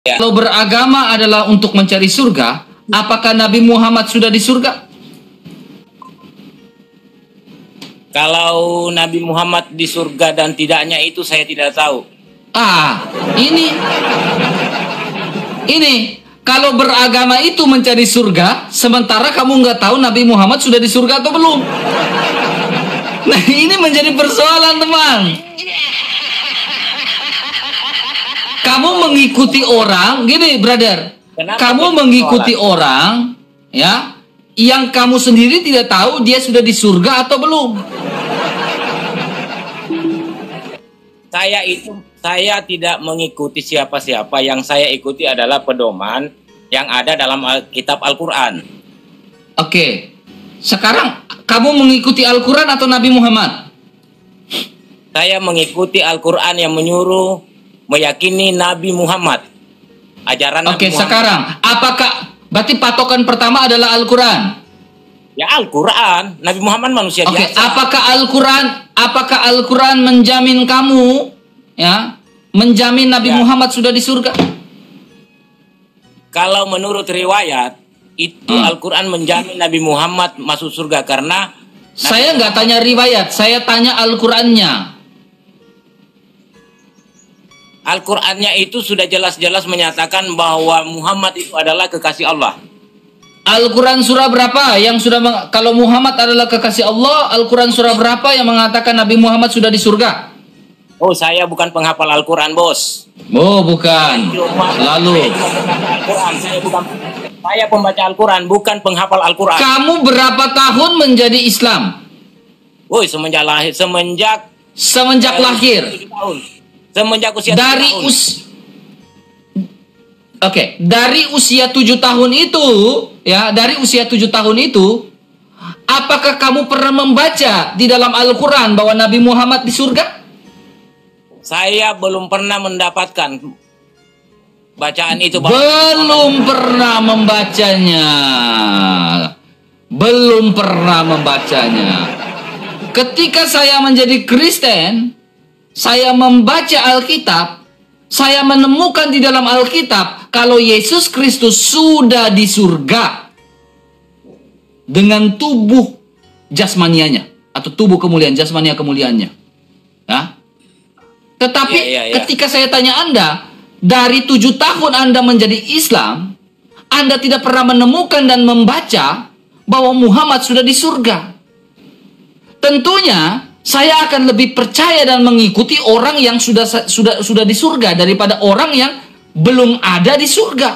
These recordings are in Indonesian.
Ya. Kalau beragama adalah untuk mencari surga, apakah Nabi Muhammad sudah di surga? Kalau Nabi Muhammad di surga dan tidaknya itu saya tidak tahu. Ini kalau beragama itu mencari surga, sementara kamu nggak tahu Nabi Muhammad sudah di surga atau belum. Nah, ini menjadi persoalan, teman. Kamu mengikuti orang, gini, brother. Kamu mengikuti orang, ya, yang kamu sendiri tidak tahu dia sudah di surga atau belum. Saya tidak mengikuti siapa-siapa. Yang saya ikuti adalah pedoman yang ada dalam kitab Al-Quran. Oke. Sekarang kamu mengikuti Al-Quran atau Nabi Muhammad? Saya mengikuti Al-Quran yang menyuruh meyakini Nabi Muhammad. Ajaran Nabi Muhammad. Sekarang apakah berarti patokan pertama adalah Al-Quran? Ya, Al-Quran. Nabi Muhammad manusia biasa. Apakah Al-Quran menjamin kamu, ya, menjamin Nabi Muhammad sudah di surga? Kalau menurut riwayat itu Al-Quran menjamin Nabi Muhammad masuk surga karena saya nggak tanya riwayat, saya tanya Al-Qurannya. Al-Qurannya itu sudah jelas-jelas menyatakan bahwa Muhammad itu adalah kekasih Allah. Al-Quran surah berapa yang sudah kalau Muhammad adalah kekasih Allah? Al-Quran surah berapa yang mengatakan Nabi Muhammad sudah di surga? Oh, saya bukan penghafal Al-Quran, bos. Oh, bukan. Lalu saya pembaca Al-Quran, bukan penghafal Al-Quran. Kamu berapa tahun menjadi Islam? Woi, semenjak lahir. Semenjak lahir. 7 tahun. Semenjak usia dari 7 tahun. Dari usia 7 tahun itu, ya, dari usia 7 tahun itu, apakah kamu pernah membaca di dalam Al-Quran bahwa Nabi Muhammad di surga? Saya belum pernah mendapatkan bacaan itu. Belum pernah membacanya. Belum pernah membacanya. Ketika saya menjadi Kristen, saya membaca Alkitab, saya menemukan di dalam Alkitab kalau Yesus Kristus sudah di surga dengan tubuh jasmanianya atau tubuh kemuliaan, jasmania kemuliaannya. Ya. Tetapi ketika saya tanya Anda, dari 7 tahun Anda menjadi Islam, Anda tidak pernah menemukan dan membaca bahwa Muhammad sudah di surga. Tentunya saya akan lebih percaya dan mengikuti orang yang sudah di surga daripada orang yang belum ada di surga.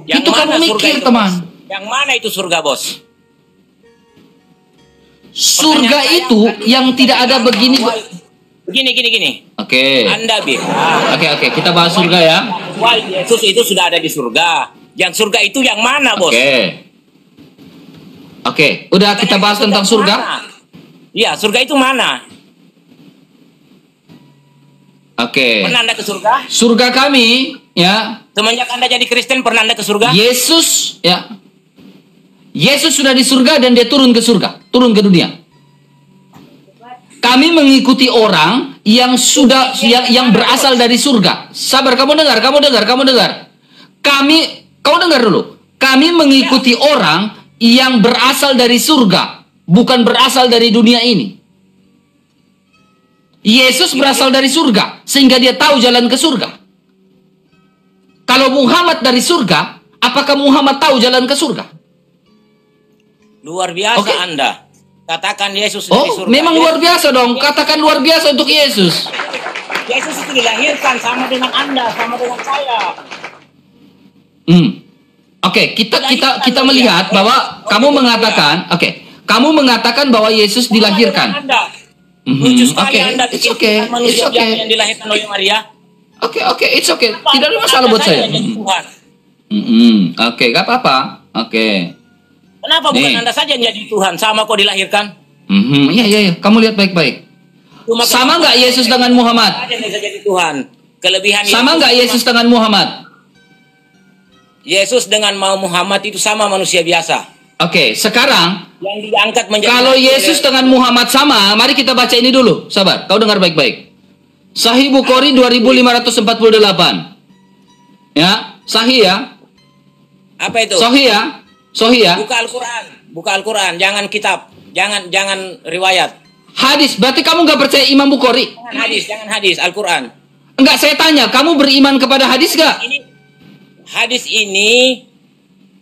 Itu kamu mikir, teman. Yang mana itu surga, bos? Surga itu yang tidak ada begini. Gini. Oke. Anda bilang. Oke, kita bahas surga ya. Wah, Yesus itu sudah ada di surga. Yang surga itu yang mana, bos? Oke. Udah kita bahas tentang surga. Iya, surga itu mana? Pernah Anda ke surga? Surga kami, ya. Semenjak Anda jadi Kristen, pernah Anda ke surga? Yesus, ya. Yesus sudah di surga dan dia turun ke surga, turun ke dunia. Kami mengikuti orang yang yang berasal dari surga. Sabar, kamu dengar. Kamu dengar dulu. Kami mengikuti orang yang berasal dari surga, bukan berasal dari dunia ini. Yesus berasal dari surga, sehingga dia tahu jalan ke surga. Kalau Muhammad dari surga, apakah Muhammad tahu jalan ke surga? Luar biasa Anda. Katakan Yesus di surga. Memang luar biasa dong. Katakan luar biasa untuk Yesus. Yesus itu dilahirkan sama dengan Anda, sama dengan saya. Kita melihat bahwa kamu mengatakan, kamu mengatakan bahwa Yesus dilahirkan. Lucu sekali Anda bikin manusia yang dilahirkan oleh Maria. It's okay. Tidak ada masalah buat saya. Gak apa-apa. Kenapa bukan Anda saja yang jadi Tuhan, sama kok dilahirkan? Iya. Kamu lihat baik-baik. Sama nggak Yesus dengan Muhammad? Sama nggak Yesus dengan Muhammad? Yesus dengan Muhammad itu sama manusia biasa. Sekarang yang diangkat menjadi kalau Yesus dengan Muhammad sama, mari kita baca ini dulu. Sabar, kau dengar baik-baik. Sahih Bukhari 2548. Ya, sahih ya. Apa itu? Sahih ya. Sahih ya. Buka Al-Quran. Buka Al-Quran, jangan kitab. Jangan riwayat. Hadis, berarti kamu nggak percaya Imam Bukhari? Jangan hadis, Al-Quran. Enggak, saya tanya, kamu beriman kepada hadis nggak? Hadis ini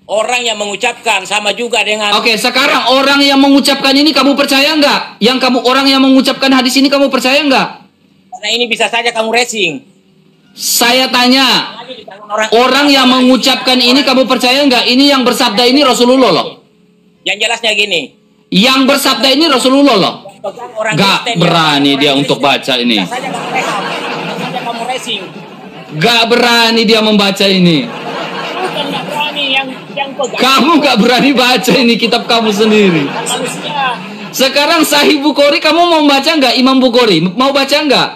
orang yang mengucapkan sama juga dengan. Oke, sekarang orang yang mengucapkan ini kamu percaya nggak? Orang yang mengucapkan hadis ini kamu percaya nggak? Karena ini bisa saja kamu racing. Saya tanya, orang yang mengucapkan ini kamu percaya nggak? Ini yang bersabda ini Rasulullah loh. Yang jelasnya gini. Yang bersabda ini Rasulullah loh. Gak berani dia untuk baca ini. Gak berani dia membaca ini. Kamu gak berani baca ini kitab kamu sendiri. Sekarang Sahih Bukhari kamu mau baca nggak? Imam Bukhari mau baca nggak?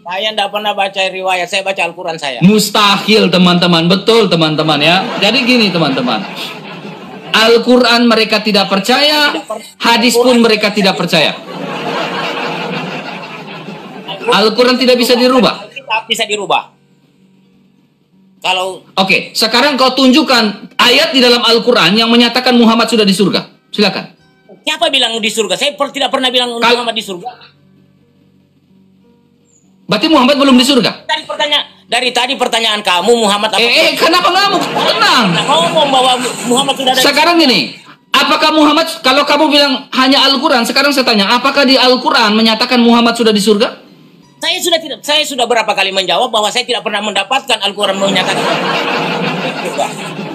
Saya tidak pernah baca riwayat, saya baca Al-Quran saya. Mustahil teman-teman, betul teman-teman ya. Jadi gini teman-teman, Al-Quran mereka tidak percaya, hadis pun mereka tidak percaya. Al-Quran tidak bisa dirubah. Bisa dirubah. Kalau Oke, sekarang kau tunjukkan ayat di dalam Al-Quran yang menyatakan Muhammad sudah di surga. Silakan. Siapa bilang di surga? Saya tidak pernah bilang Muhammad di surga. Berarti Muhammad belum di surga? Dari tadi pertanyaan kamu Muhammad apa? Kenapa ngamuk? Tenang. Ngomong bahwa Muhammad sudah ada. Sekarang gini, apakah Muhammad, kalau kamu bilang hanya Al-Quran, sekarang saya tanya, apakah di Al-Quran menyatakan Muhammad sudah di surga? Saya sudah berapa kali menjawab bahwa saya tidak pernah mendapatkan Al-Quran menyatakan.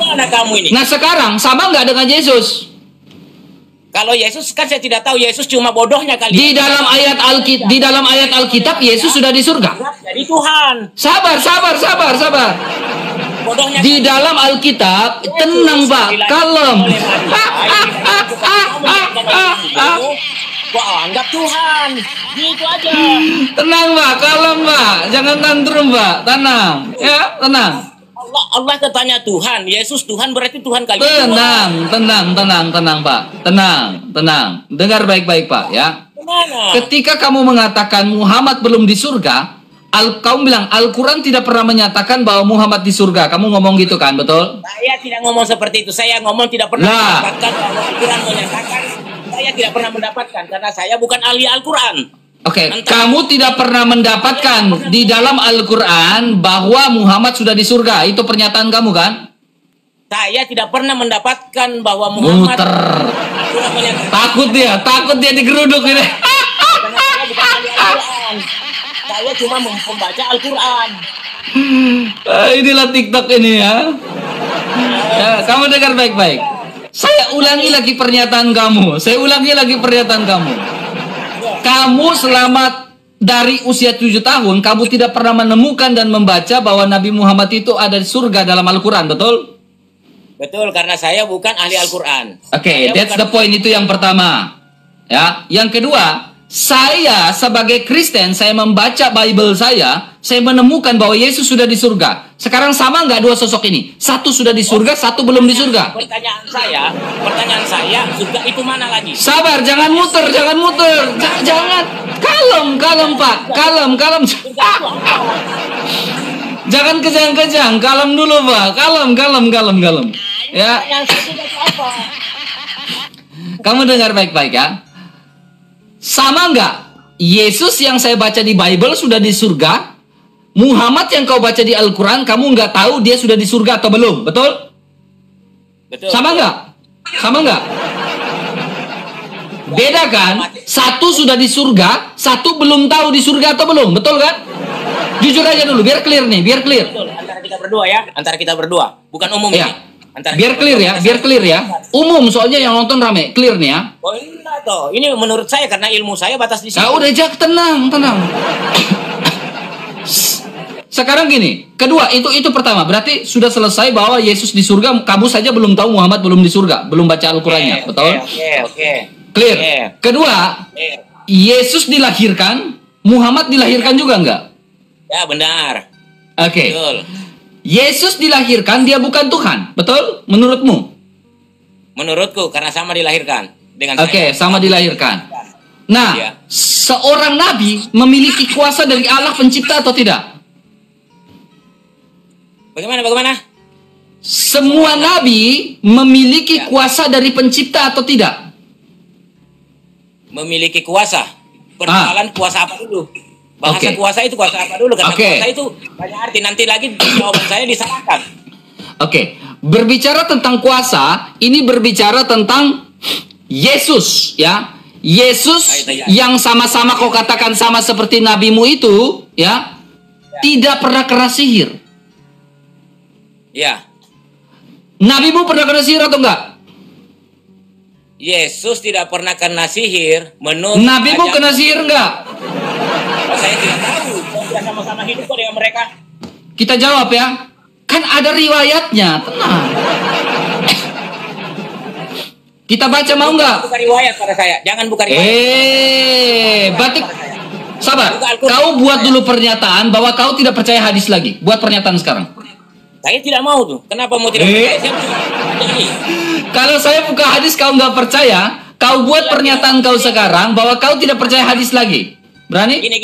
Mana kamu ini? Nah sekarang sama nggak dengan Yesus? Kalau Yesus kan saya tidak tahu, Yesus cuma bodohnya kali. Di dalam ayat Alkitab Yesus sudah di surga. Jadi Tuhan. Sabar. Bodohnya. Di dalam Alkitab tenang Pak, kalem. Gua anggap Tuhan. Gitu aja. Tenang Pak, kalem Pak, jangan tantrum Pak, tenang. Ya, tenang. Allah katanya Tuhan, Yesus Tuhan berarti Tuhan kali. Tenang Pak, tenang. Dengar baik-baik Pak ya. Ketika kamu mengatakan Muhammad belum di surga, kamu bilang Al-Quran tidak pernah menyatakan bahwa Muhammad di surga. Kamu ngomong gitu kan, betul? Saya tidak ngomong seperti itu. Saya ngomong tidak pernah mendapatkan bahwa Al-Quran menyatakan. Saya tidak pernah mendapatkan karena saya bukan ahli Al-Quran. Oke, kamu tidak pernah mendapatkan di dalam Al-Quran bahwa Muhammad sudah di surga. Itu pernyataan kamu kan? Saya tidak pernah mendapatkan bahwa Muhammad. Takut dia digeruduk ini. Saya cuma membaca Al-Quran. Inilah TikTok ini ya. Kamu dengar baik-baik. Saya ulangi lagi pernyataan kamu. Kamu selama dari usia 7 tahun, kamu tidak pernah menemukan dan membaca bahwa Nabi Muhammad itu ada di surga dalam Al-Quran, betul? Betul, karena saya bukan ahli Al-Quran. Oke, that's the point, itu yang pertama. Ya, yang kedua, saya sebagai Kristen, saya membaca Bible saya menemukan bahwa Yesus sudah di surga. Sekarang sama nggak dua sosok ini? Satu sudah di surga, satu belum di surga. Pertanyaan saya, surga itu mana lagi? Sabar, jangan muter. Jangan. Kalem Pak. Kalem. Jangan kejang-kejang, kalem dulu Pak. Kalem. Ya. Kamu dengar baik-baik ya. Sama nggak? Yesus yang saya baca di Bible sudah di surga. Muhammad yang kau baca di Al-Quran, kamu nggak tahu dia sudah di surga atau belum, betul? Betul. Sama nggak? Beda kan? Satu sudah di surga, satu belum tahu di surga atau belum, betul kan? Jujur aja dulu, biar clear nih, biar clear. Betul, antara kita berdua, bukan umum ya. Ini. Biar clear ya. Umum soalnya yang nonton rame, clear nih ya. Oh enggak toh, ini menurut saya karena ilmu saya batas di sini. Nah, udah Jak, tenang. Sekarang gini, kedua itu pertama, berarti sudah selesai bahwa Yesus di surga, kamu saja belum tahu Muhammad belum di surga, belum baca Al-Qurannya, betul? Oke. Clear. Kedua, Yesus dilahirkan, Muhammad dilahirkan juga enggak? Ya benar. Oke. Betul. Yesus dilahirkan, dia bukan Tuhan, betul? Menurutmu? Menurutku, karena sama dilahirkan dengan saya. Oke, sama dilahirkan. Nah, seorang nabi memiliki kuasa dari Allah pencipta atau tidak? Bagaimana? Semua nabi memiliki kuasa dari pencipta atau tidak? Memiliki kuasa. Persoalan kuasa apa dulu? Bahasa kuasa itu kuasa apa dulu? Karena kuasa itu banyak arti. Nanti lagi jawaban saya disalahkan. Berbicara tentang kuasa, ini berbicara tentang Yesus, ya. Yesus yang sama-sama kau katakan sama seperti nabimu itu, ya, tidak pernah kena sihir. Ya. Nabimu pernah kena sihir atau enggak? Yesus tidak pernah kena sihir menurut nabimu kena sihir enggak? Saya tidak tahu. Saya sama-sama hidup kok dengan mereka. Kita jawab ya. Kan ada riwayatnya, tenang. Kita baca mau nggak? Buka riwayat pada saya, jangan buka riwayat. Batik. Sabar. Kau buat dulu pernyataan bahwa kau tidak percaya hadis lagi. Buat pernyataan sekarang. Saya tidak mau tuh. Kenapa mau tidak percaya? Kalau saya buka hadis kau nggak percaya, kau buat pernyataan kau sekarang bahwa kau tidak percaya hadis lagi. Berani? Gini.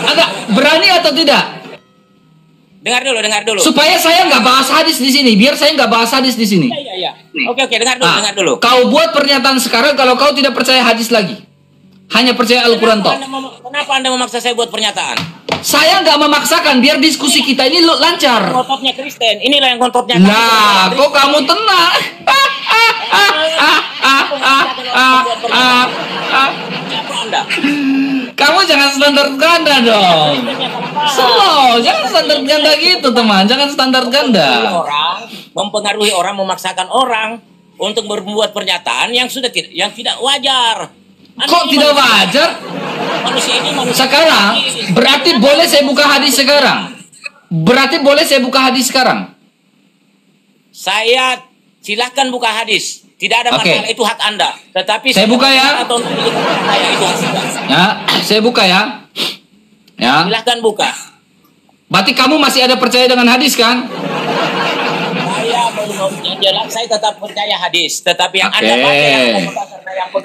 Agak berani atau tidak? Dengar dulu. Supaya saya nggak bahas hadis di sini, biar saya nggak bahas hadis di sini. Iya. Oke, dengar dulu. Kau buat pernyataan sekarang kalau kau tidak percaya hadis lagi, hanya percaya Al-Quran toh. Kenapa Anda memaksa saya buat pernyataan? Saya nggak memaksakan, biar diskusi kita ini lancar. Ngototnya Kristen, inilah yang ngototnya. Nah, kok kamu tenang? Siapa Anda? Kamu jangan standar ganda dong. Slow, jangan standar ganda gitu teman, jangan standar ganda. Mempengaruhi orang, memaksakan orang untuk berbuat pernyataan yang tidak wajar. Kok tidak wajar? Manusia sekarang berarti boleh saya buka hadis sekarang? Saya silakan buka hadis. Tidak ada masalah, itu hak Anda. Tetapi saya buka ya. Saya buka ya. Silakan buka. Berarti kamu masih ada percaya dengan hadis kan? Saya tetap percaya hadis. Tetapi yang Anda baca yang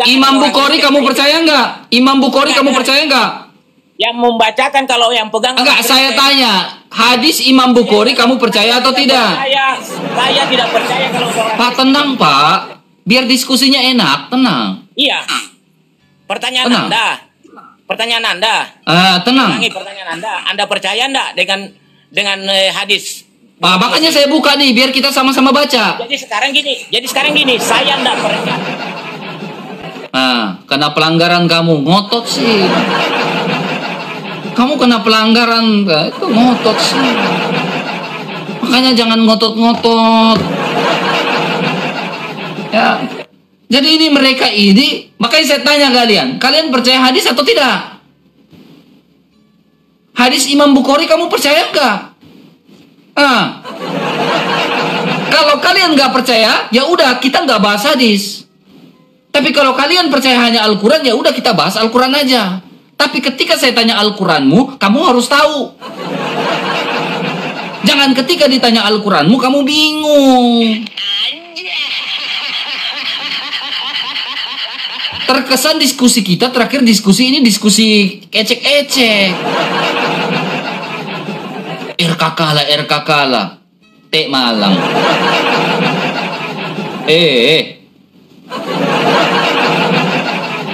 Imam Bukhari kamu percaya enggak? Kamu percaya enggak? Yang membacakan kalau yang pegang. Enggak, saya tanya. Hadis Imam Bukhari kamu percaya atau tidak? Saya tidak percaya kalau orang. Pak, tenang Pak. Biar diskusinya enak, tenang. Iya. Pertanyaan Anda. Tenang. Pertanyaan Anda. Anda percaya enggak dengan hadis? Pak, makanya saya buka nih biar kita sama-sama baca. Jadi sekarang gini, saya enggak percaya. Kena pelanggaran kamu, ngotot sih. Kamu kena pelanggaran, itu ngotot sih. Makanya jangan ngotot-ngotot. Ya. Jadi ini mereka ini, makanya saya tanya kalian percaya hadis atau tidak? Hadis Imam Bukhari kamu percaya enggak? Kalau kalian nggak percaya, ya udah kita nggak bahas hadis. Tapi kalau kalian percaya hanya Al-Quran, ya udah kita bahas Al-Quran aja. Tapi ketika saya tanya Al-Quranmu, kamu harus tahu. Jangan ketika ditanya Al-Quranmu, kamu bingung. Terkesan diskusi kita terakhir diskusi ini diskusi ecek-ecek. RKK lah. Tek Malang.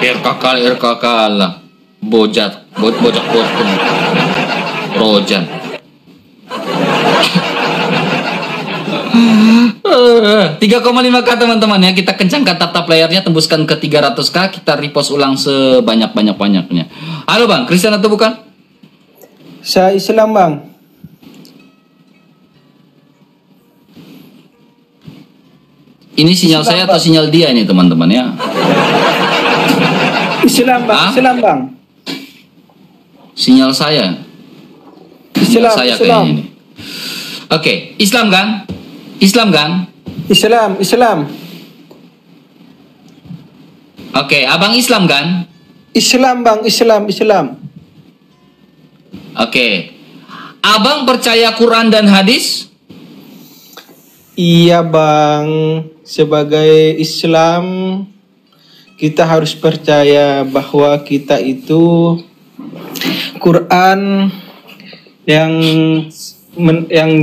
RKK lah. Bojak potong. Rojan. 3,5K teman-teman ya. Kita kencangkan tap layarnya, tembuskan ke 300K. Kita repost ulang sebanyak-banyaknya. Halo Bang, Kristen atau bukan? Saya Islam Bang. Ini sinyal saya atau sinyal dia ini teman-teman ya? Islam Bang, Islam Bang. Sinyal saya. Sinyal saya kayaknya ini. Oke, Islam kan? Islam. Oke, abang Islam kan? Islam Bang, Islam. Oke. Abang percaya Quran dan hadis? Iya Bang, sebagai Islam kita harus percaya bahwa kita itu Quran yang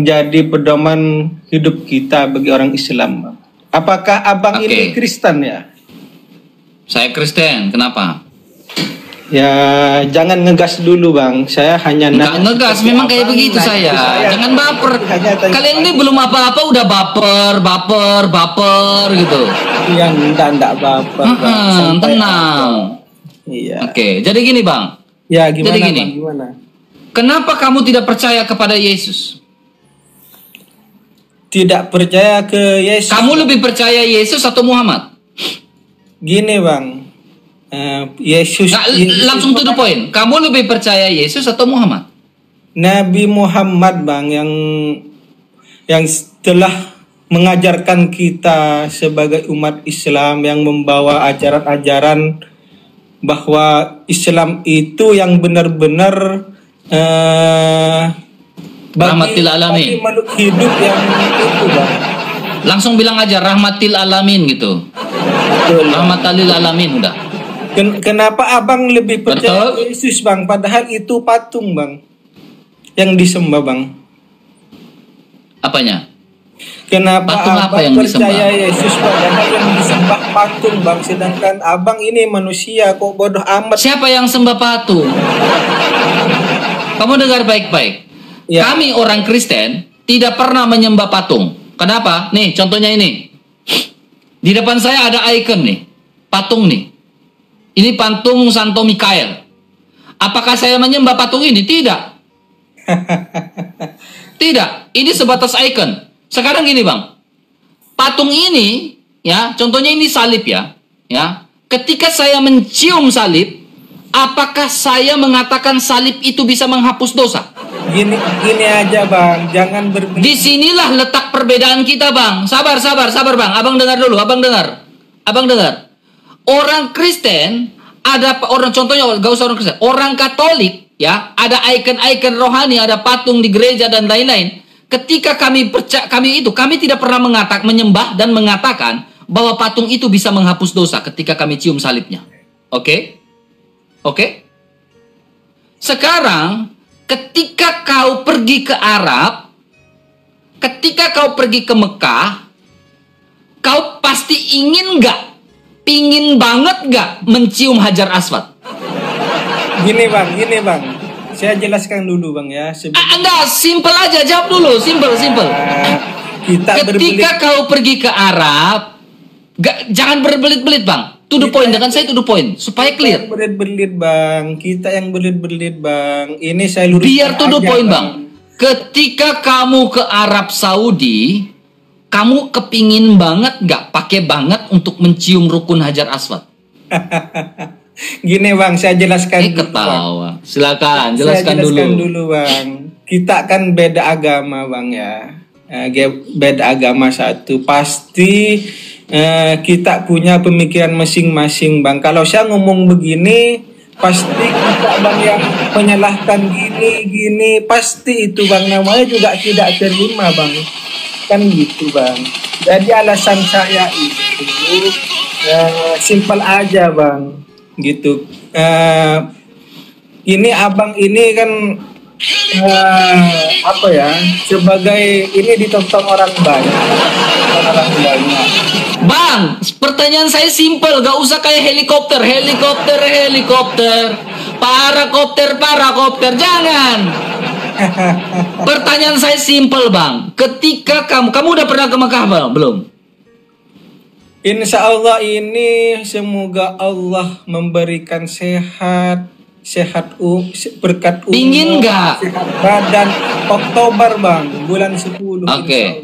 jadi pedoman hidup kita bagi orang Islam. Apakah abang ini Kristen ya? Saya Kristen, kenapa? Ya jangan ngegas dulu bang, saya hanya nggak ngegas, memang kayak begitu saya. Jangan baper. Kalian ini belum apa-apa udah baper gitu. Yang enggak baper. Tenang. Iya. Oke, jadi gini bang. Ya gimana? Jadi gini. Bang, gimana? Kenapa kamu tidak percaya kepada Yesus? Tidak percaya ke Yesus. Kamu lebih percaya Yesus atau Muhammad? Gini bang. Yesus, langsung to the point. Kamu lebih percaya Yesus atau Muhammad? Nabi Muhammad bang, yang telah mengajarkan kita sebagai umat Islam, yang membawa ajaran-ajaran bahwa Islam itu yang benar-benar rahmatil alamin, makhluk hidup yang itu bang. Langsung bilang aja rahmatil alamin gitu. Rahmatil alamin udah. Kenapa abang lebih percaya Yesus bang, padahal itu patung bang yang disembah bang? Apanya? Kenapa patung abang apa yang percaya disembah? Yesus padahal yang disembah patung bang, sedangkan abang ini manusia kok bodoh amat? Siapa yang sembah patung? Kamu dengar baik-baik. Ya. Kami orang Kristen tidak pernah menyembah patung. Kenapa? Nih contohnya ini. Di depan saya ada icon nih, patung nih. Ini patung Santo Mikael. Apakah saya menyembah patung ini? Tidak. Tidak. Ini sebatas icon. Sekarang gini bang. Patung ini, ya, contohnya ini salib ya. Ya. Ketika saya mencium salib, apakah saya mengatakan salib itu bisa menghapus dosa? Gini aja bang, jangan berpikir. Disinilah letak perbedaan kita bang. Sabar bang. Abang dengar dulu, abang dengar. Orang Kristen, ada orang contohnya, gak usah orang Kristen, orang Katolik ya, ada ikon-ikon rohani, ada patung di gereja dan lain-lain. Ketika kami tidak pernah menyembah dan mengatakan bahwa patung itu bisa menghapus dosa ketika kami cium salibnya. Oke? Sekarang ketika kau pergi ke Arab, ketika kau pergi ke Mekah, kau pasti pingin banget gak mencium Hajar Aswad? Gini bang, saya jelaskan dulu bang ya. Enggak, simple aja, jawab dulu, simple. Ketika kau pergi ke Arab, jangan berbelit-belit bang. To the point, dengan saya to the point, supaya clear. Kita yang berbelit-belit bang. Ini saya luruskan. Biar to the point bang. Ketika kamu ke Arab Saudi, kamu kepingin banget gak pakai banget untuk mencium rukun Hajar Aswad? Gini bang, saya jelaskan dulu, ketawa. Bang. Silakan, jelaskan dulu bang. Kita kan beda agama bang ya. Beda agama satu. Pasti kita punya pemikiran masing-masing bang. Kalau saya ngomong begini, pasti kita bang yang menyalahkan gini. Pasti itu bang, namanya juga tidak terima bang. Kan gitu bang. Jadi alasan saya itu simpel aja bang, gitu. Ini abang ini kan sebagai ini ditonton orang banyak. Bang, pertanyaan saya simpel, gak usah kayak helikopter, parakopter, jangan. Pertanyaan saya simpel bang. Ketika kamu udah pernah ke Mekah bang? Belum? Insya Allah ini semoga Allah memberikan sehat berkat umur. Pingin nggak? Sehat badan. Oktober bang, bulan 10. Oke.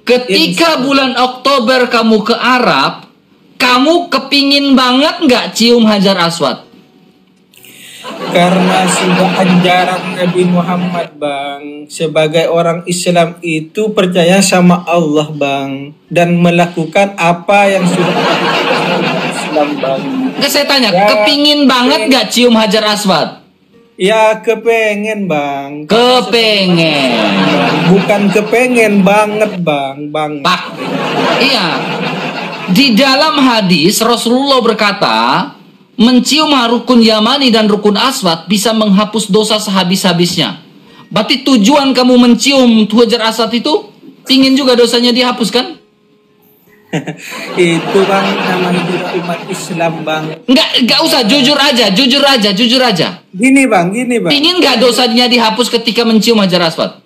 Ketika bulan Oktober kamu ke Arab, kamu kepingin banget nggak cium Hajar Aswad? Karena sudah ajaran Nabi Muhammad bang, sebagai orang Islam itu percaya sama Allah bang, dan melakukan apa yang sudah Islam bang. Saya tanya, kepingin banget gak cium Hajar Aswad? Ya kepengen bang. Kepengen. Bukan kepengen banget bang. Pak. Iya. Di dalam hadis Rasulullah berkata, mencium rukun Yamani dan rukun Aswad bisa menghapus dosa sehabis-habisnya. Berarti tujuan kamu mencium Hajar Aswad itu ingin juga dosanya dihapus kan? Itu bang namanya juga umat Islam bang. Enggak usah, jujur aja. Gini bang. Ingin nggak dosanya dihapus ketika mencium Hajar Aswad?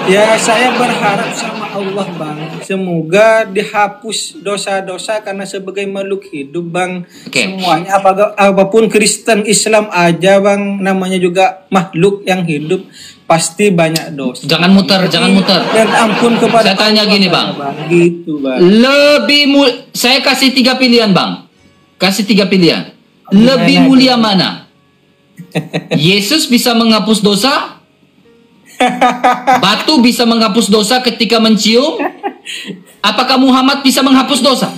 Ya saya berharap sama Allah bang, semoga dihapus dosa-dosa karena sebagai makhluk hidup bang. Semuanya apapun Kristen Islam aja bang, namanya juga makhluk yang hidup. Pasti banyak dosa. Jangan muter. Dan ampun kepada saya tanya gini bang. Gitu bang. Saya kasih 3 pilihan bang. Lebih mulia mana? Yesus bisa menghapus dosa? Batu bisa menghapus dosa ketika mencium? Apakah Muhammad bisa menghapus dosa?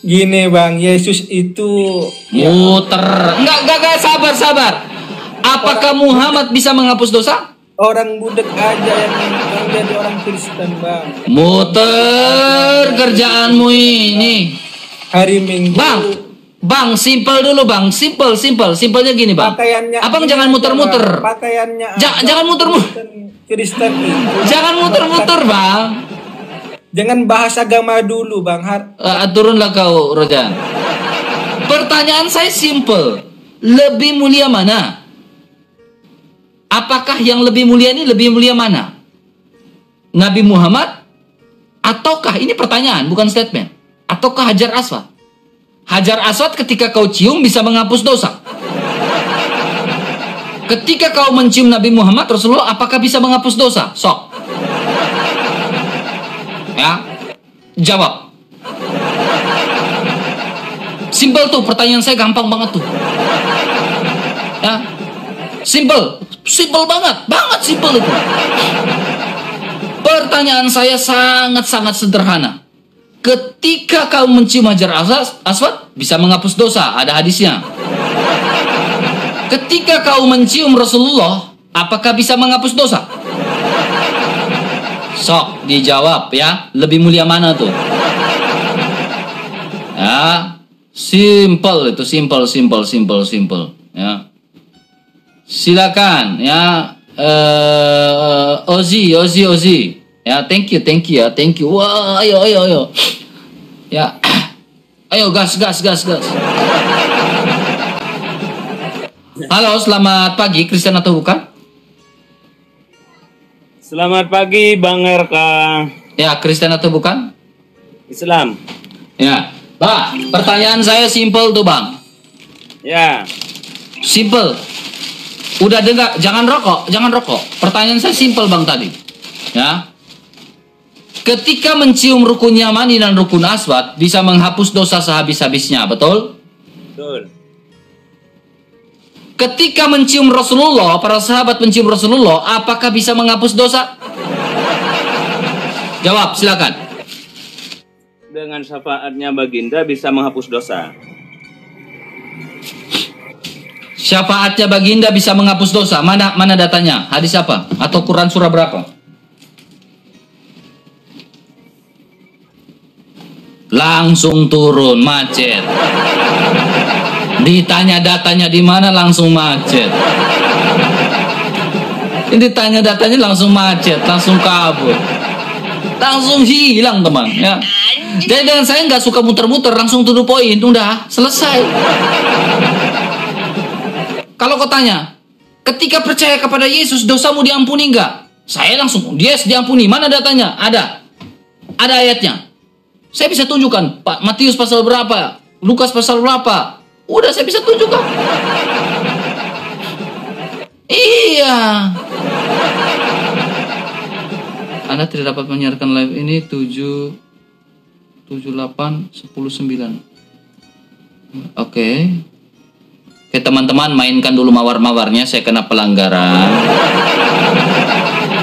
Gini bang, Yesus itu muter. Enggak, sabar. Apakah Muhammad bisa menghapus dosa? Orang budak aja yang jadi orang Kristen bang. Muter kerjaanmu ini. Hari Minggu. Bang, simple dulu bang. Simpelnya gini bang. Abang jangan muter-muter. Pakaiannya. Jangan muter-muter. Kristen itu. Jangan muter-muter bang. Jangan bahas agama dulu bang. Turunlah kau Rojan. Pertanyaan saya simple. Lebih mulia mana? Apakah yang lebih mulia ini lebih mulia mana? Nabi Muhammad? Ataukah, ini pertanyaan bukan statement, ataukah Hajar Aswad? Hajar Aswad ketika kau cium bisa menghapus dosa. Ketika kau mencium Nabi Muhammad Rasulullah, apakah bisa menghapus dosa? Sok. Ya, jawab. Simple tuh, pertanyaan saya gampang banget tuh. Ya, simple banget simple itu. Pertanyaan saya sangat sederhana. Ketika kau mencium Hajar Aswad bisa menghapus dosa, ada hadisnya. Ketika kau mencium Rasulullah, apakah bisa menghapus dosa? Sok dijawab ya, lebih mulia mana tuh? Ya, simple itu, simple ya. Silakan ya, Ozi ya, thank you. Wah, ayo ya, ayo gas. Halo, selamat pagi, Kristen atau bukan? Selamat pagi Bang RK. Ya, Kristen atau bukan? Islam. Ya, Bang, pertanyaan saya simple tuh bang. Ya, simple. Udah dengar, jangan rokok. Pertanyaan saya simpel bang tadi. Ya. Ketika mencium rukun Yamani dan rukun Aswad bisa menghapus dosa sehabis-habisnya, betul? Betul. Ketika mencium Rasulullah, para sahabat mencium Rasulullah, apakah bisa menghapus dosa? Jawab, silakan. Dengan syafaatnya baginda bisa menghapus dosa. Syafaatnya baginda bisa menghapus dosa. Mana datanya? Hadis apa? Atau Quran surah berapa? Langsung turun, macet. Ditanya datanya di mana, langsung macet. Ditanya datanya langsung macet, langsung kabur, langsung hilang teman. Ya. Dan saya nggak suka muter-muter, langsung to the point, udah selesai. Kalau kau tanya, ketika percaya kepada Yesus, dosamu diampuni enggak? Saya langsung, yes diampuni. Mana datanya? Ada ayatnya. Saya bisa tunjukkan, Pak, Matius pasal berapa? Lukas pasal berapa? Udah saya bisa tunjukkan. Iya. Anda tidak dapat menyiarkan live ini 7, 8, 10, 9. Oke. Oke teman-teman, mainkan dulu mawar-mawarnya. Saya kena pelanggaran.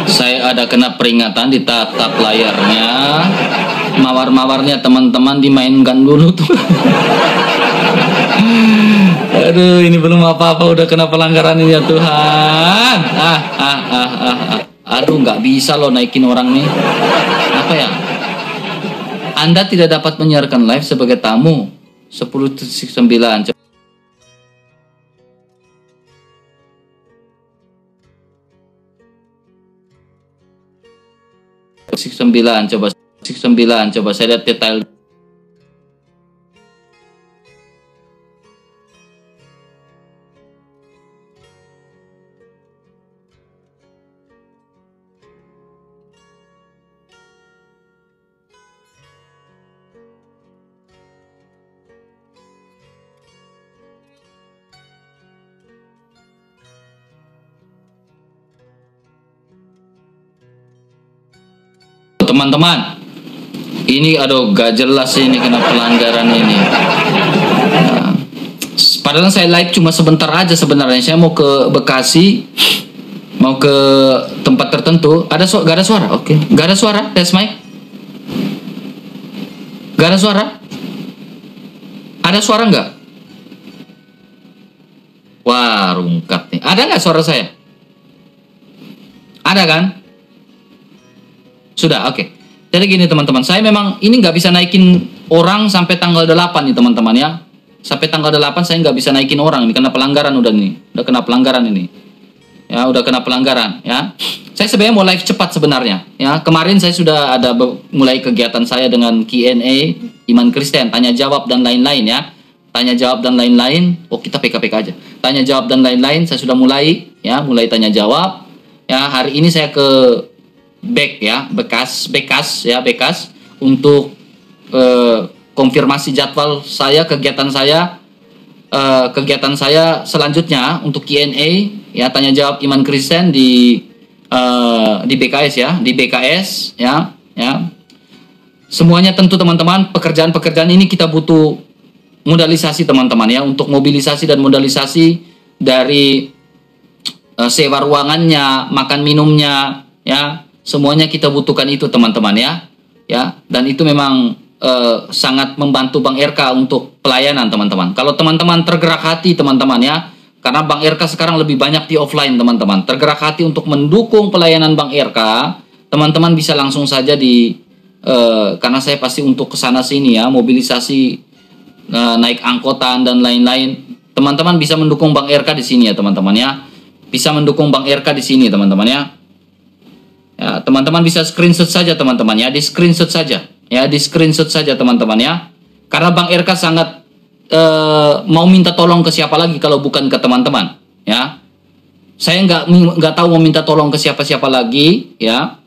Saya ada kena peringatan di tatap layarnya. Mawar-mawarnya teman-teman dimainkan dulu tuh. Aduh, ini belum apa-apa udah kena pelanggaran ini ya Tuhan. Aduh, nggak bisa loh naikin orang nih. Apa ya? Anda tidak dapat menyiarkan live sebagai tamu. 10.9. 9 coba 9 coba saya lihat detail. Teman-teman, ini aduh gak jelas ini kena pelanggaran ini. Nah, padahal saya live cuma sebentar aja sebenarnya. Saya mau ke Bekasi, mau ke tempat tertentu. Gak ada suara? Oke, gak ada suara. Test mic. Gak ada suara? Ada suara nggak? Wah, rungkat nih. Ada nggak suara saya? Ada kan? Sudah, oke. Jadi gini teman-teman, saya memang ini nggak bisa naikin orang sampai tanggal 8 nih teman-teman ya. Sampai tanggal 8 saya nggak bisa naikin orang, ini karena pelanggaran udah nih. Udah kena pelanggaran ini. Ya, udah kena pelanggaran ya. Saya sebenarnya mau live cepat sebenarnya ya. Kemarin saya sudah ada mulai kegiatan saya dengan Q&A, iman Kristen, tanya jawab dan lain-lain ya. Tanya jawab dan lain-lain. Oh, kita PK-PK aja. Tanya jawab dan lain-lain saya sudah mulai ya, mulai tanya jawab. Ya, hari ini saya ke Bekas untuk konfirmasi jadwal saya, kegiatan saya selanjutnya untuk Q&A ya, tanya jawab iman Kristen di BKS ya, ya. Semuanya tentu teman-teman, pekerjaan ini kita butuh modalisasi teman-teman ya, untuk mobilisasi dan modalisasi dari sewa ruangannya, makan minumnya ya. Semuanya kita butuhkan itu teman-teman ya. Dan itu memang sangat membantu Bang RK untuk pelayanan teman-teman. Kalau teman-teman tergerak hati teman-teman ya, karena Bang RK sekarang lebih banyak di offline teman-teman. Tergerak hati untuk mendukung pelayanan Bang RK, teman-teman bisa langsung saja karena saya pasti untuk kesana sini ya, mobilisasi naik angkutan dan lain-lain. Teman-teman bisa mendukung Bang RK di sini ya teman-teman ya. Bisa mendukung Bang RK di sini teman-teman ya. Ya, teman-teman bisa screenshot saja teman-teman ya, di screenshot saja ya, di screenshot saja teman-teman ya. Karena Bang RK sangat mau minta tolong ke siapa lagi kalau bukan ke teman-teman ya. Saya nggak tahu mau minta tolong ke siapa-siapa lagi ya,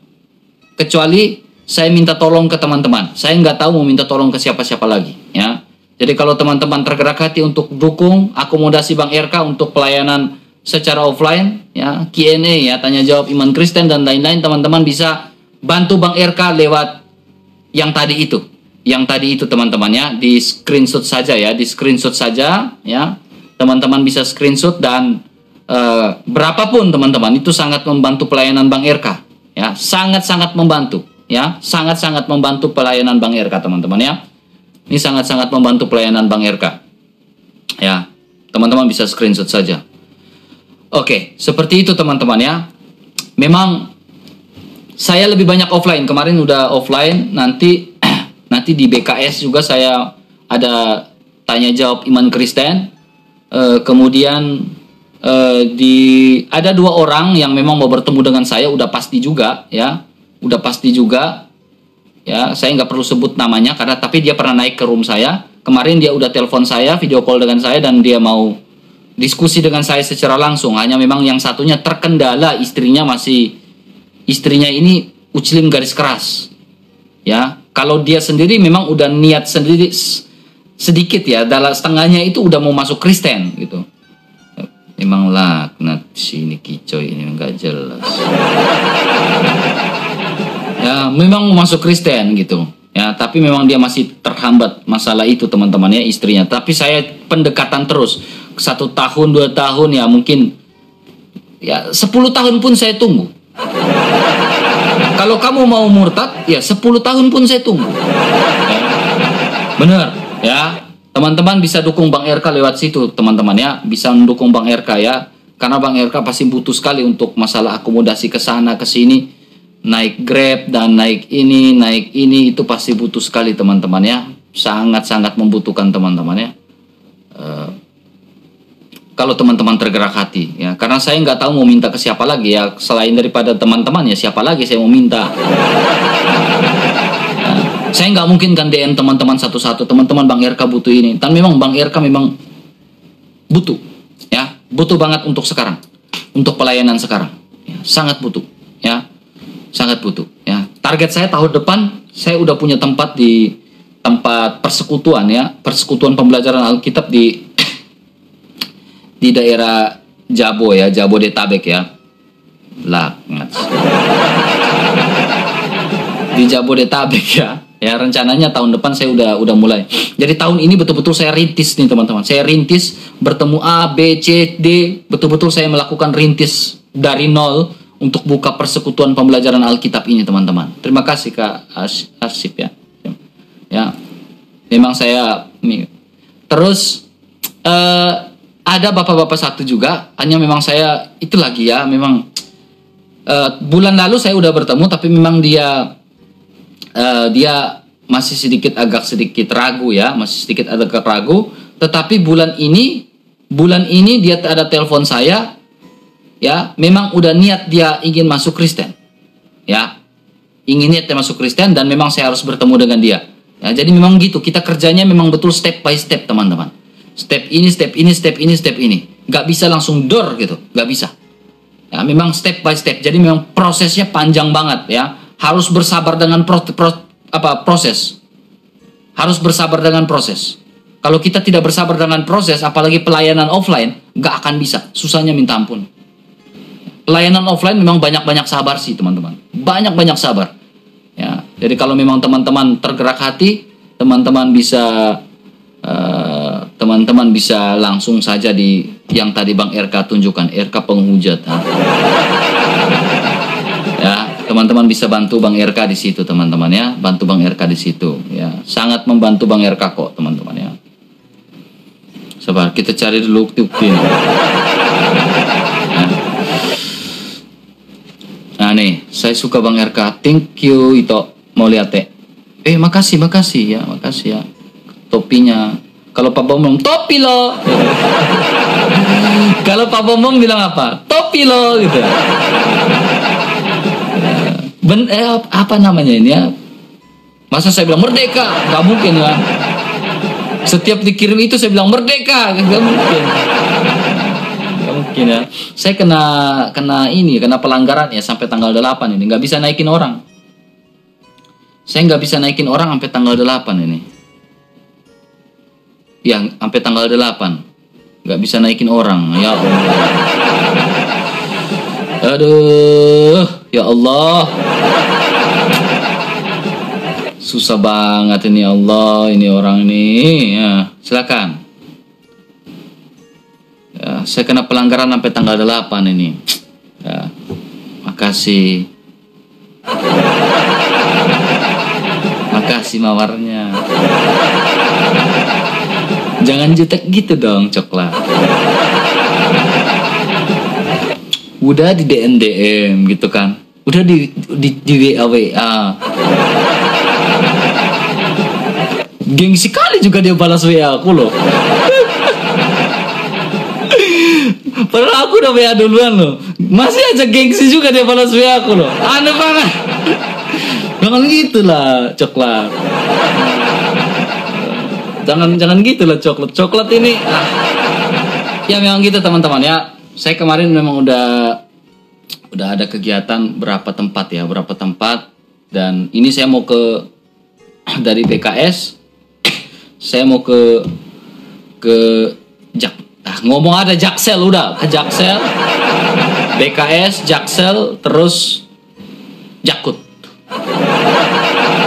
kecuali saya minta tolong ke teman-teman. Saya nggak tahu mau minta tolong ke siapa-siapa lagi ya. Jadi kalau teman-teman tergerak hati untuk dukung akomodasi Bang RK untuk pelayanan secara offline ya, Q&A ya, tanya jawab iman Kristen dan lain-lain, teman-teman bisa bantu Bang RK lewat yang tadi itu teman-teman ya, di screenshot saja ya, di screenshot saja ya, teman-teman bisa screenshot dan berapapun teman-teman, itu sangat membantu pelayanan Bang RK ya, sangat-sangat membantu ya, sangat-sangat membantu pelayanan Bang RK teman-teman ya. Ini sangat-sangat membantu pelayanan Bang RK ya, teman-teman bisa screenshot saja. Oke, seperti itu teman-teman ya. Memang saya lebih banyak offline. Kemarin udah offline, nanti di BKS juga saya ada tanya jawab iman Kristen. Kemudian ada 2 orang yang memang mau bertemu dengan saya, udah pasti juga ya. Udah pasti juga. Ya, saya nggak perlu sebut namanya tapi dia pernah naik ke room saya. Kemarin dia udah telepon saya, video call dengan saya, dan dia mau diskusi dengan saya secara langsung. Hanya memang yang satunya terkendala, istrinya ini Uclim garis keras ya. Kalau dia sendiri memang udah niat sendiri sedikit ya, dalam setengahnya itu udah mau masuk Kristen gitu. Memang laknat sini kicoy ini nggak jelas ya, memang mau masuk Kristen gitu ya, tapi memang dia masih terhambat masalah itu teman-teman ya, istrinya. Tapi saya pendekatan terus 1 tahun 2 tahun ya, mungkin ya 10 tahun pun saya tunggu. Kalau kamu mau murtad ya 10 tahun pun saya tunggu ya. Bener ya, teman-teman bisa dukung Bang RK lewat situ teman-teman ya, bisa mendukung Bang RK ya, karena Bang RK pasti butuh sekali untuk masalah akomodasi ke sana ke sini naik Grab dan naik ini itu pasti butuh sekali teman-teman ya, sangat-sangat membutuhkan teman-teman ya. Kalau teman-teman tergerak hati ya, karena saya nggak tahu mau minta ke siapa lagi ya, selain daripada teman-teman ya, siapa lagi saya mau minta. Saya nggak mungkin kan DM teman-teman satu-satu, teman-teman Bang RK butuh ini. Dan memang Bang RK memang butuh, ya, butuh banget untuk sekarang, untuk pelayanan sekarang, ya, sangat butuh, ya, sangat butuh, ya. Target saya tahun depan, saya udah punya tempat di tempat persekutuan, ya, persekutuan pembelajaran Alkitab di daerah Jabo ya, Jabodetabek ya, laknat, di Jabodetabek ya. Ya, rencananya tahun depan saya udah mulai. Jadi tahun ini betul-betul saya rintis nih teman-teman. Saya rintis, bertemu A, B, C, D. Betul-betul saya melakukan rintis dari nol untuk buka persekutuan pembelajaran Alkitab ini teman-teman. Terima kasih Kak Arsip ya. Ya, memang saya nih. Terus ada bapak-bapak satu juga. Hanya memang saya itu lagi ya. Memang bulan lalu saya udah bertemu, tapi memang dia masih agak sedikit ragu ya, masih sedikit agak ragu. Tetapi bulan ini dia ada telepon saya, ya, memang udah niat dia ingin masuk Kristen, ya, ingin niat dia masuk Kristen, dan memang saya harus bertemu dengan dia. Ya, jadi memang gitu, kita kerjanya memang betul step by step teman-teman. Step ini, step ini, step ini, step ini. Gak bisa langsung door gitu, gak bisa. Ya, memang step by step. Jadi memang prosesnya panjang banget ya. Harus bersabar dengan proses. Harus bersabar dengan proses. Kalau kita tidak bersabar dengan proses, apalagi pelayanan offline, nggak akan bisa. Susahnya minta ampun. Pelayanan offline memang banyak-banyak sabar sih teman-teman. Banyak-banyak sabar. Ya, jadi kalau memang teman-teman tergerak hati, teman-teman bisa langsung saja di yang tadi Bang RK tunjukkan, RK penghujat. Ya, teman-teman bisa bantu Bang RK di situ teman-teman ya, bantu Bang RK di situ ya, sangat membantu Bang RK kok teman-teman ya. Sabar, kita cari dulu bukti. Nah nih, saya suka Bang RK, thank you itu mau lihat teh. Makasih ya, topinya. Kalau Pak Bomong topi lo. Kalau Pak Bomong bilang apa? Topi lo gitu. Apa namanya ini ya? Masa saya bilang merdeka? Gak mungkin ya. Setiap dikirim itu saya bilang merdeka, gak mungkin. Gak mungkin ya. Saya kena pelanggaran ya sampai tanggal 8 ini. Gak bisa naikin orang. Saya gak bisa naikin orang sampai tanggal 8 ini. Ya, sampai tanggal 8. Gak bisa naikin orang. Ya Allah. Aduh, ya Allah. Susah banget ini Allah, ini orang ini. Ya, silakan. Ya, saya kena pelanggaran sampai tanggal 8 ini. Ya, makasih. Makasih mawarnya. Jangan jutek gitu dong, coklat. Udah di DM gitu kan, udah di WA. Gengsi kali juga dia balas WA aku loh. Padahal aku udah WA duluan loh, masih aja gengsi juga dia balas WA aku loh. Aneh banget. Jangan gitulah coklat. Jangan gitulah coklat ini. Ya memang gitu teman-teman ya. Saya kemarin memang udah ada kegiatan berapa tempat dan ini saya mau dari PKS saya mau ke ngomong ada Jaksel, udah ke Jaksel, BKS, Jaksel, terus Jakut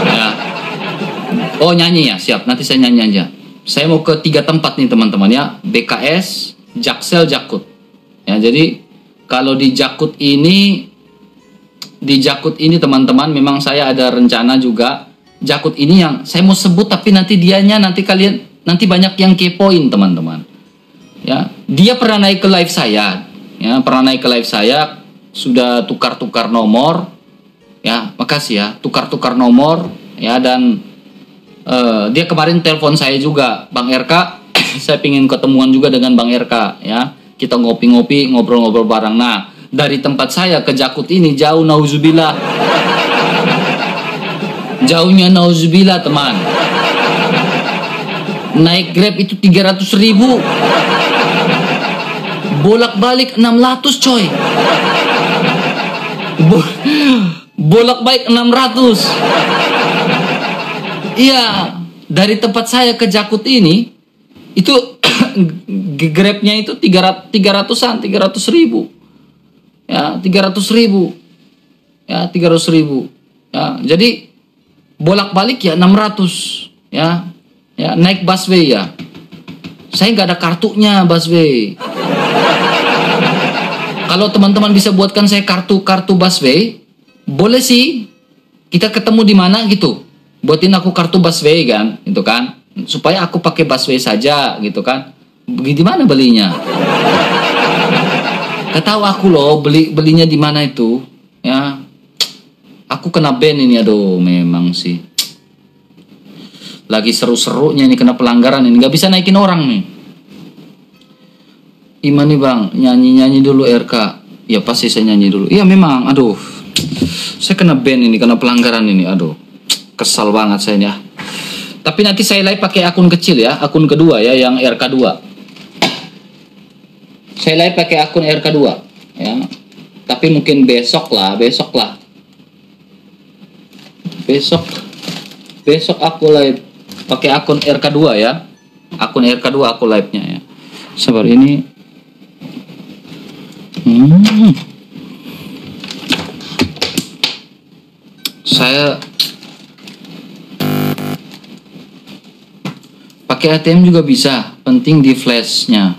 ya. Oh nyanyi ya, siap, nanti saya nyanyi aja. Saya mau ke 3 tempat nih teman-teman ya, BKS, Jaksel, Jakut. Ya, jadi kalau di Jakut ini teman-teman, memang saya ada rencana juga. Jakut ini yang saya mau sebut, tapi nanti banyak yang kepoin teman-teman. Ya, dia pernah naik ke live saya, sudah tukar-tukar nomor, Ya, makasih ya. Tukar-tukar nomor ya, dan dia kemarin telepon saya juga, Bang RK. Saya pingin ketemuan juga dengan Bang RK ya. Kita ngopi-ngopi, ngobrol-ngobrol bareng. Nah, dari tempat saya ke Jakut ini jauh, nauzubillah. Jauhnya nauzubillah, teman. Naik Grab itu 300.000. Bolak-balik 600, coy. Bolak-balik 600. Iya, dari tempat saya ke Jakut ini itu Grabnya itu 300-an, 300.000. Ya, 300.000. Ya, 300.000. Ya, jadi bolak-balik ya 600. Ya. Ya, naik busway ya. Saya nggak ada kartunya busway. Kalau teman-teman bisa buatkan saya kartu busway, boleh sih. Kita ketemu di mana gitu. Buatin aku kartu busway kan, gitu kan. Supaya aku pakai busway saja gitu kan. Di mana belinya? Gak tahu aku loh belinya di mana itu. Ya. Aku kena ban ini, aduh memang sih. Lagi seru-serunya ini kena pelanggaran ini, nggak bisa naikin orang nih. Iman nih bang, nyanyi dulu RK. Ya pasti saya nyanyi dulu. Iya memang, aduh, saya kena ban ini, kena pelanggaran ini, aduh, kesal banget saya ya. Tapi nanti saya live pakai akun kecil ya, akun kedua ya, yang RK2. Saya live pakai akun RK2 ya. Tapi mungkin besok lah. Besok aku live pakai akun RK2 ya. Akun RK2 aku live-nya ya. Sabar ini. Saya pakai ATM juga bisa, penting di flashnya.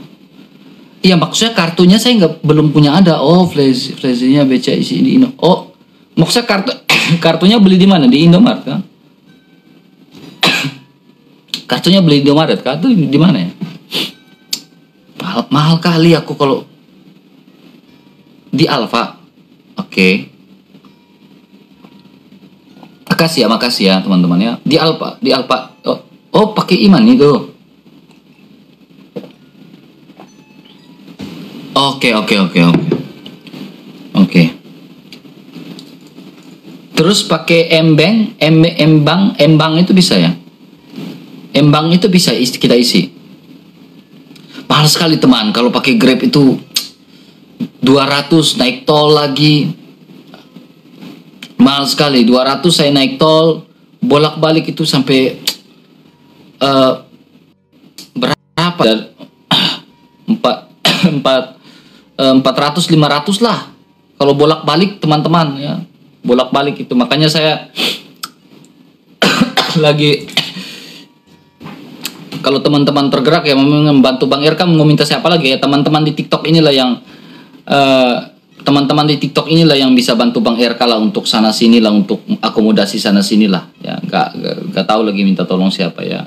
Iya maksudnya kartunya saya belum punya ada. Oh flashnya BCIC di Indo. Oh maksudnya kartunya beli di mana? Di Indomaret kan? Kartunya beli di Indomaret kan? Itu di mana ya? Mahal kali aku kalau di Alfa. Oke. Makasih ya teman-teman ya. Di Alfa. Oh pakai Iman itu. Oke. Terus pakai Mbank itu bisa ya? Mbank itu bisa kita isi. Mahal sekali teman, kalau pakai Grab itu 200 naik tol lagi. Mahal sekali, 200 saya naik tol, bolak-balik itu sampai berapa? 400-500 lah. Kalau bolak-balik teman-teman ya. Bolak-balik itu, makanya saya lagi kalau teman-teman tergerak ya membantu Bang RK, mau minta siapa lagi ya, teman-teman di TikTok inilah yang bisa bantu Bang RK lah untuk sana sini lah, untuk akomodasi sana sini lah ya. Nggak tahu lagi minta tolong siapa ya.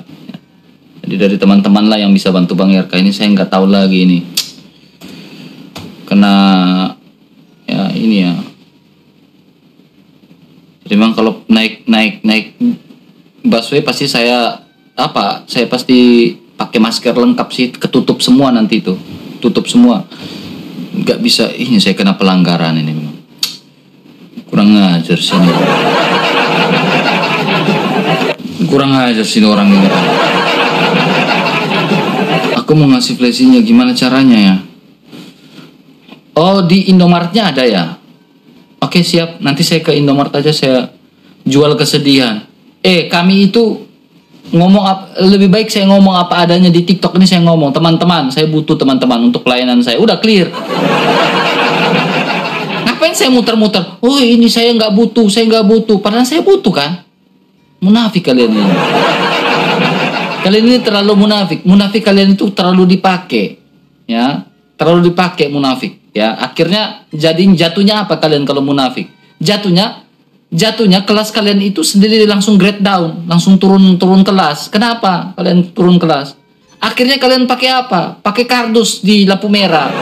Jadi dari teman-teman lah yang bisa bantu Bang RK ini, saya nggak tahu lagi ini. Kena ya ini ya. Jadi memang kalau naik busway pasti saya pasti pakai masker lengkap sih, ketutup semua nanti itu, tutup semua, nggak bisa. Ini saya kena pelanggaran ini memang, kurang ajar sini, orang ini. Aku mau ngasih flashingnya, gimana caranya ya? Oh di Indomaretnya ada ya? Oke siap, nanti saya ke Indomaret aja, saya jual kesedihan. Kami itu lebih baik saya ngomong apa adanya di TikTok ini. Saya ngomong teman-teman, saya butuh teman-teman untuk pelayanan saya. Udah clear. Ngapain saya muter-muter? Oh ini saya nggak butuh. Padahal saya butuh kan? Munafik kalian ini. Kalian ini terlalu munafik. Munafik kalian itu terlalu dipakai, ya. Terlalu dipakai munafik, ya. Akhirnya jatuhnya apa kalian kalau munafik? Jatuhnya kelas kalian itu sendiri langsung grade down, langsung turun kelas. Kenapa kalian turun kelas? Akhirnya kalian pakai apa? Pakai kardus di lampu merah.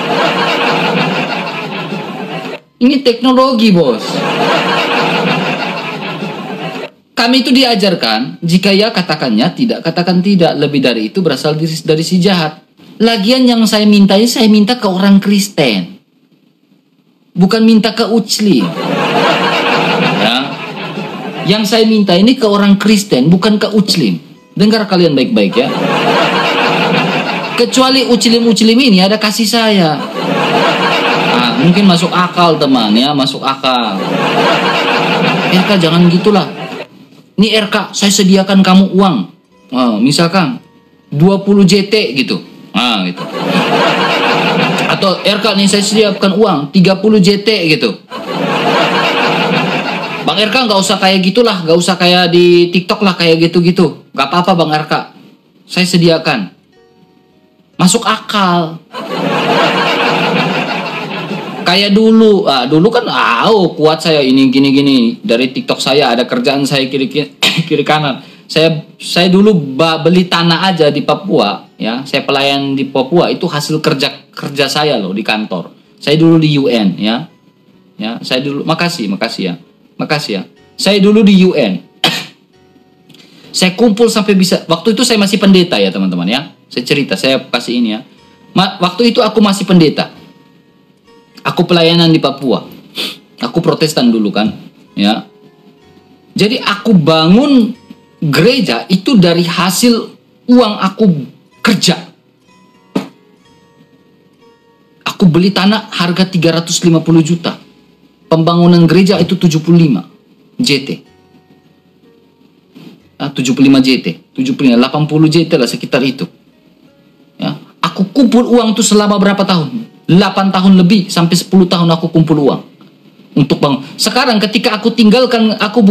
Ini teknologi, bos. kami itu diajarkan, jika ya katakannya, tidak katakan tidak. Lebih dari itu berasal dari si jahat. Lagian yang saya minta ini, saya minta ke orang Kristen. Bukan minta ke Uclim. Ya. Yang saya minta ini ke orang Kristen, bukan ke Uclim. Dengar kalian baik-baik ya. Kecuali Uclim-Uclim ini ada kasih saya. Nah, mungkin masuk akal teman ya, masuk akal. RK jangan gitulah. Nih RK, saya sediakan kamu uang. Misalkan 20 JT gitu. Gitu. Atau RK nih saya sediakan uang 30 JT gitu. Bang RK nggak usah kayak gitulah, nggak usah kayak di TikTok lah kayak gitu-gitu. Nggak apa-apa Bang RK. Saya sediakan. Masuk akal. Kayak dulu, dulu kan kuat saya ini gini-gini. Dari TikTok saya ada kerjaan saya kiri kanan. Saya dulu beli tanah aja di Papua, ya. Saya pelayan di Papua itu hasil kerja saya loh di kantor. Saya dulu di UN, ya. Ya, saya dulu makasih ya. Saya dulu di UN. Saya kumpul sampai bisa. Waktu itu saya masih pendeta ya teman-teman ya. Saya cerita, saya kasih ini ya. Waktu itu aku masih pendeta. Aku pelayanan di Papua. Aku Protestan dulu kan, ya. Jadi aku bangun gereja itu dari hasil uang aku kerja. Aku beli tanah harga 350 juta. Pembangunan gereja itu 75 JT. 75 JT, 75, 80 JT lah sekitar itu. Ya, aku kumpul uang itu selama berapa tahun? 8 tahun lebih sampai 10 tahun aku kumpul uang untuk bangun. Sekarang ketika aku tinggalkan, aku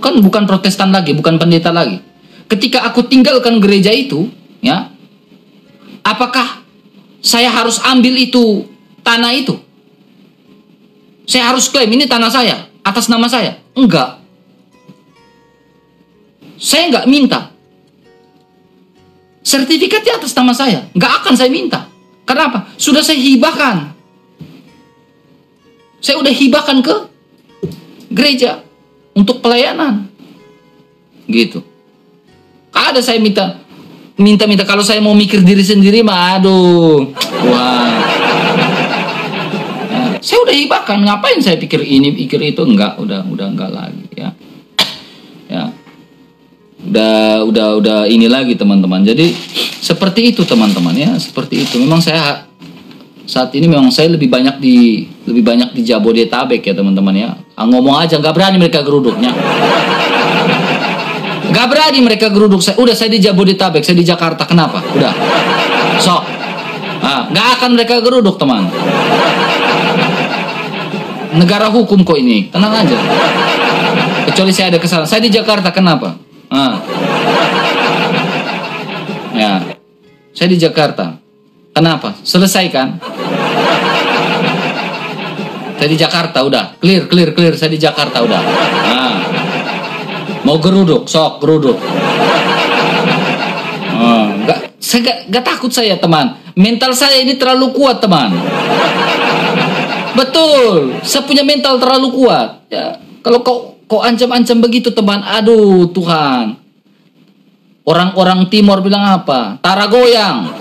kan bukan Protestan lagi, bukan pendeta lagi. Ketika aku tinggalkan gereja itu, ya, apakah saya harus ambil itu tanah itu? Saya harus klaim ini tanah saya atas nama saya? Enggak. Saya enggak minta. Sertifikatnya atas nama saya, enggak akan saya minta. Kenapa? Sudah saya hibahkan. Saya udah hibahkan ke gereja untuk pelayanan. Gitu. Ada saya minta. Kalau saya mau mikir diri sendiri mah aduh. Wah. Ya, saya udah hibahkan, ngapain saya pikir ini, pikir itu, enggak, udah enggak lagi ya. Ya. Udah ini lagi teman-teman. Jadi seperti itu teman-teman ya, seperti itu. Memang saya saat ini lebih banyak di Jabodetabek ya teman-teman ya. Ngomong aja nggak berani mereka geruduknya. Nggak berani mereka geruduk saya. Udah saya di Jabodetabek, saya di Jakarta. Kenapa? Udah. Sok. Nggak akan mereka geruduk teman. Negara hukum kok ini. Tenang aja. Kecuali saya ada kesalahan. Saya di Jakarta kenapa? Ya, saya di Jakarta. Kenapa? Selesai kan? Saya di Jakarta udah. Clear. Saya di Jakarta udah. Mau geruduk, sok geruduk. Saya nggak takut saya teman. Mental saya ini terlalu kuat teman. Betul, saya punya mental terlalu kuat. Ya, kalau kau ancam-ancam begitu teman, aduh Tuhan. Orang-orang Timur bilang apa? Tara goyang.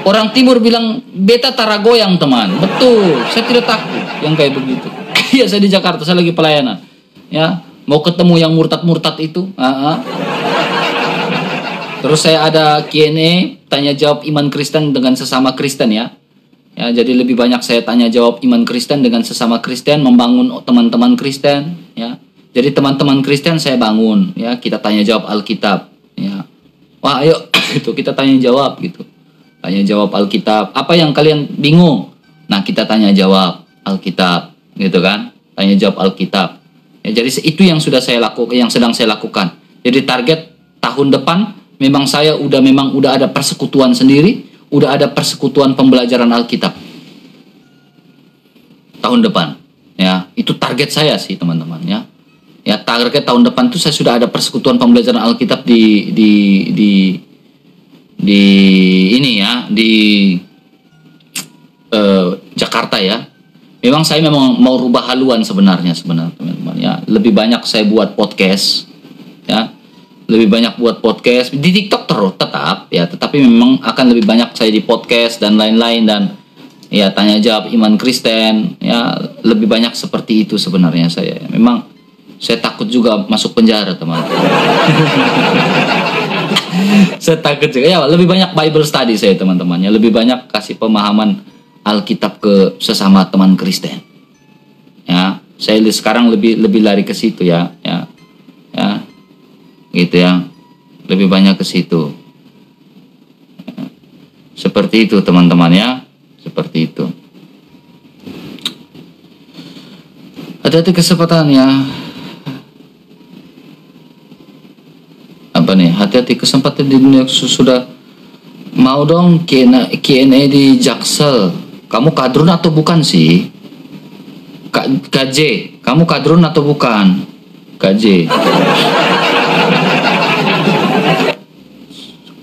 Orang Timur bilang beta tara goyang teman. Betul, saya tidak takut yang kayak begitu. Iya, saya di Jakarta, saya lagi pelayanan. Ya, mau ketemu yang murtad-murtad itu. Terus saya ada Q&A, tanya jawab iman Kristen dengan sesama Kristen ya. Ya, jadi lebih banyak saya tanya jawab iman Kristen dengan sesama Kristen, membangun teman-teman Kristen ya. Jadi teman-teman Kristen saya bangun ya, kita tanya jawab Alkitab ya. Wah, ayo itu kita tanya jawab gitu. Tanya jawab Alkitab. Apa yang kalian bingung? Nah, kita tanya jawab Alkitab gitu kan. Tanya jawab Alkitab. Ya, jadi itu yang sudah saya lakukan, yang sedang saya lakukan. Jadi target tahun depan memang udah ada persekutuan sendiri, udah ada persekutuan pembelajaran Alkitab. Tahun depan. Ya, itu target saya sih, teman-teman ya. Ya, target tahun depan itu saya sudah ada persekutuan pembelajaran Alkitab di ini ya, di Jakarta ya. Memang saya memang mau rubah haluan sebenarnya teman-teman ya. Lebih banyak saya buat podcast ya. Lebih banyak buat podcast di TikTok terus tetap ya, tetapi memang akan lebih banyak saya di podcast dan lain-lain, dan ya tanya jawab iman Kristen ya, lebih banyak seperti itu sebenarnya saya. Memang saya takut juga masuk penjara teman. Saya takut juga ya, lebih banyak Bible study saya teman-teman ya, lebih banyak kasih pemahaman Alkitab ke sesama teman Kristen. Ya, saya sekarang lebih lari ke situ ya. Gitu ya. Lebih banyak ke situ. Ya. Seperti itu teman-teman ya. Seperti itu. Ada kesempatan ya. Apa nih? Hati-hati, kesempatan di dunia sudah. Mau dong Q&A di Jaksel. Kamu kadrun atau bukan sih? KJ, kamu kadrun atau bukan? KJ.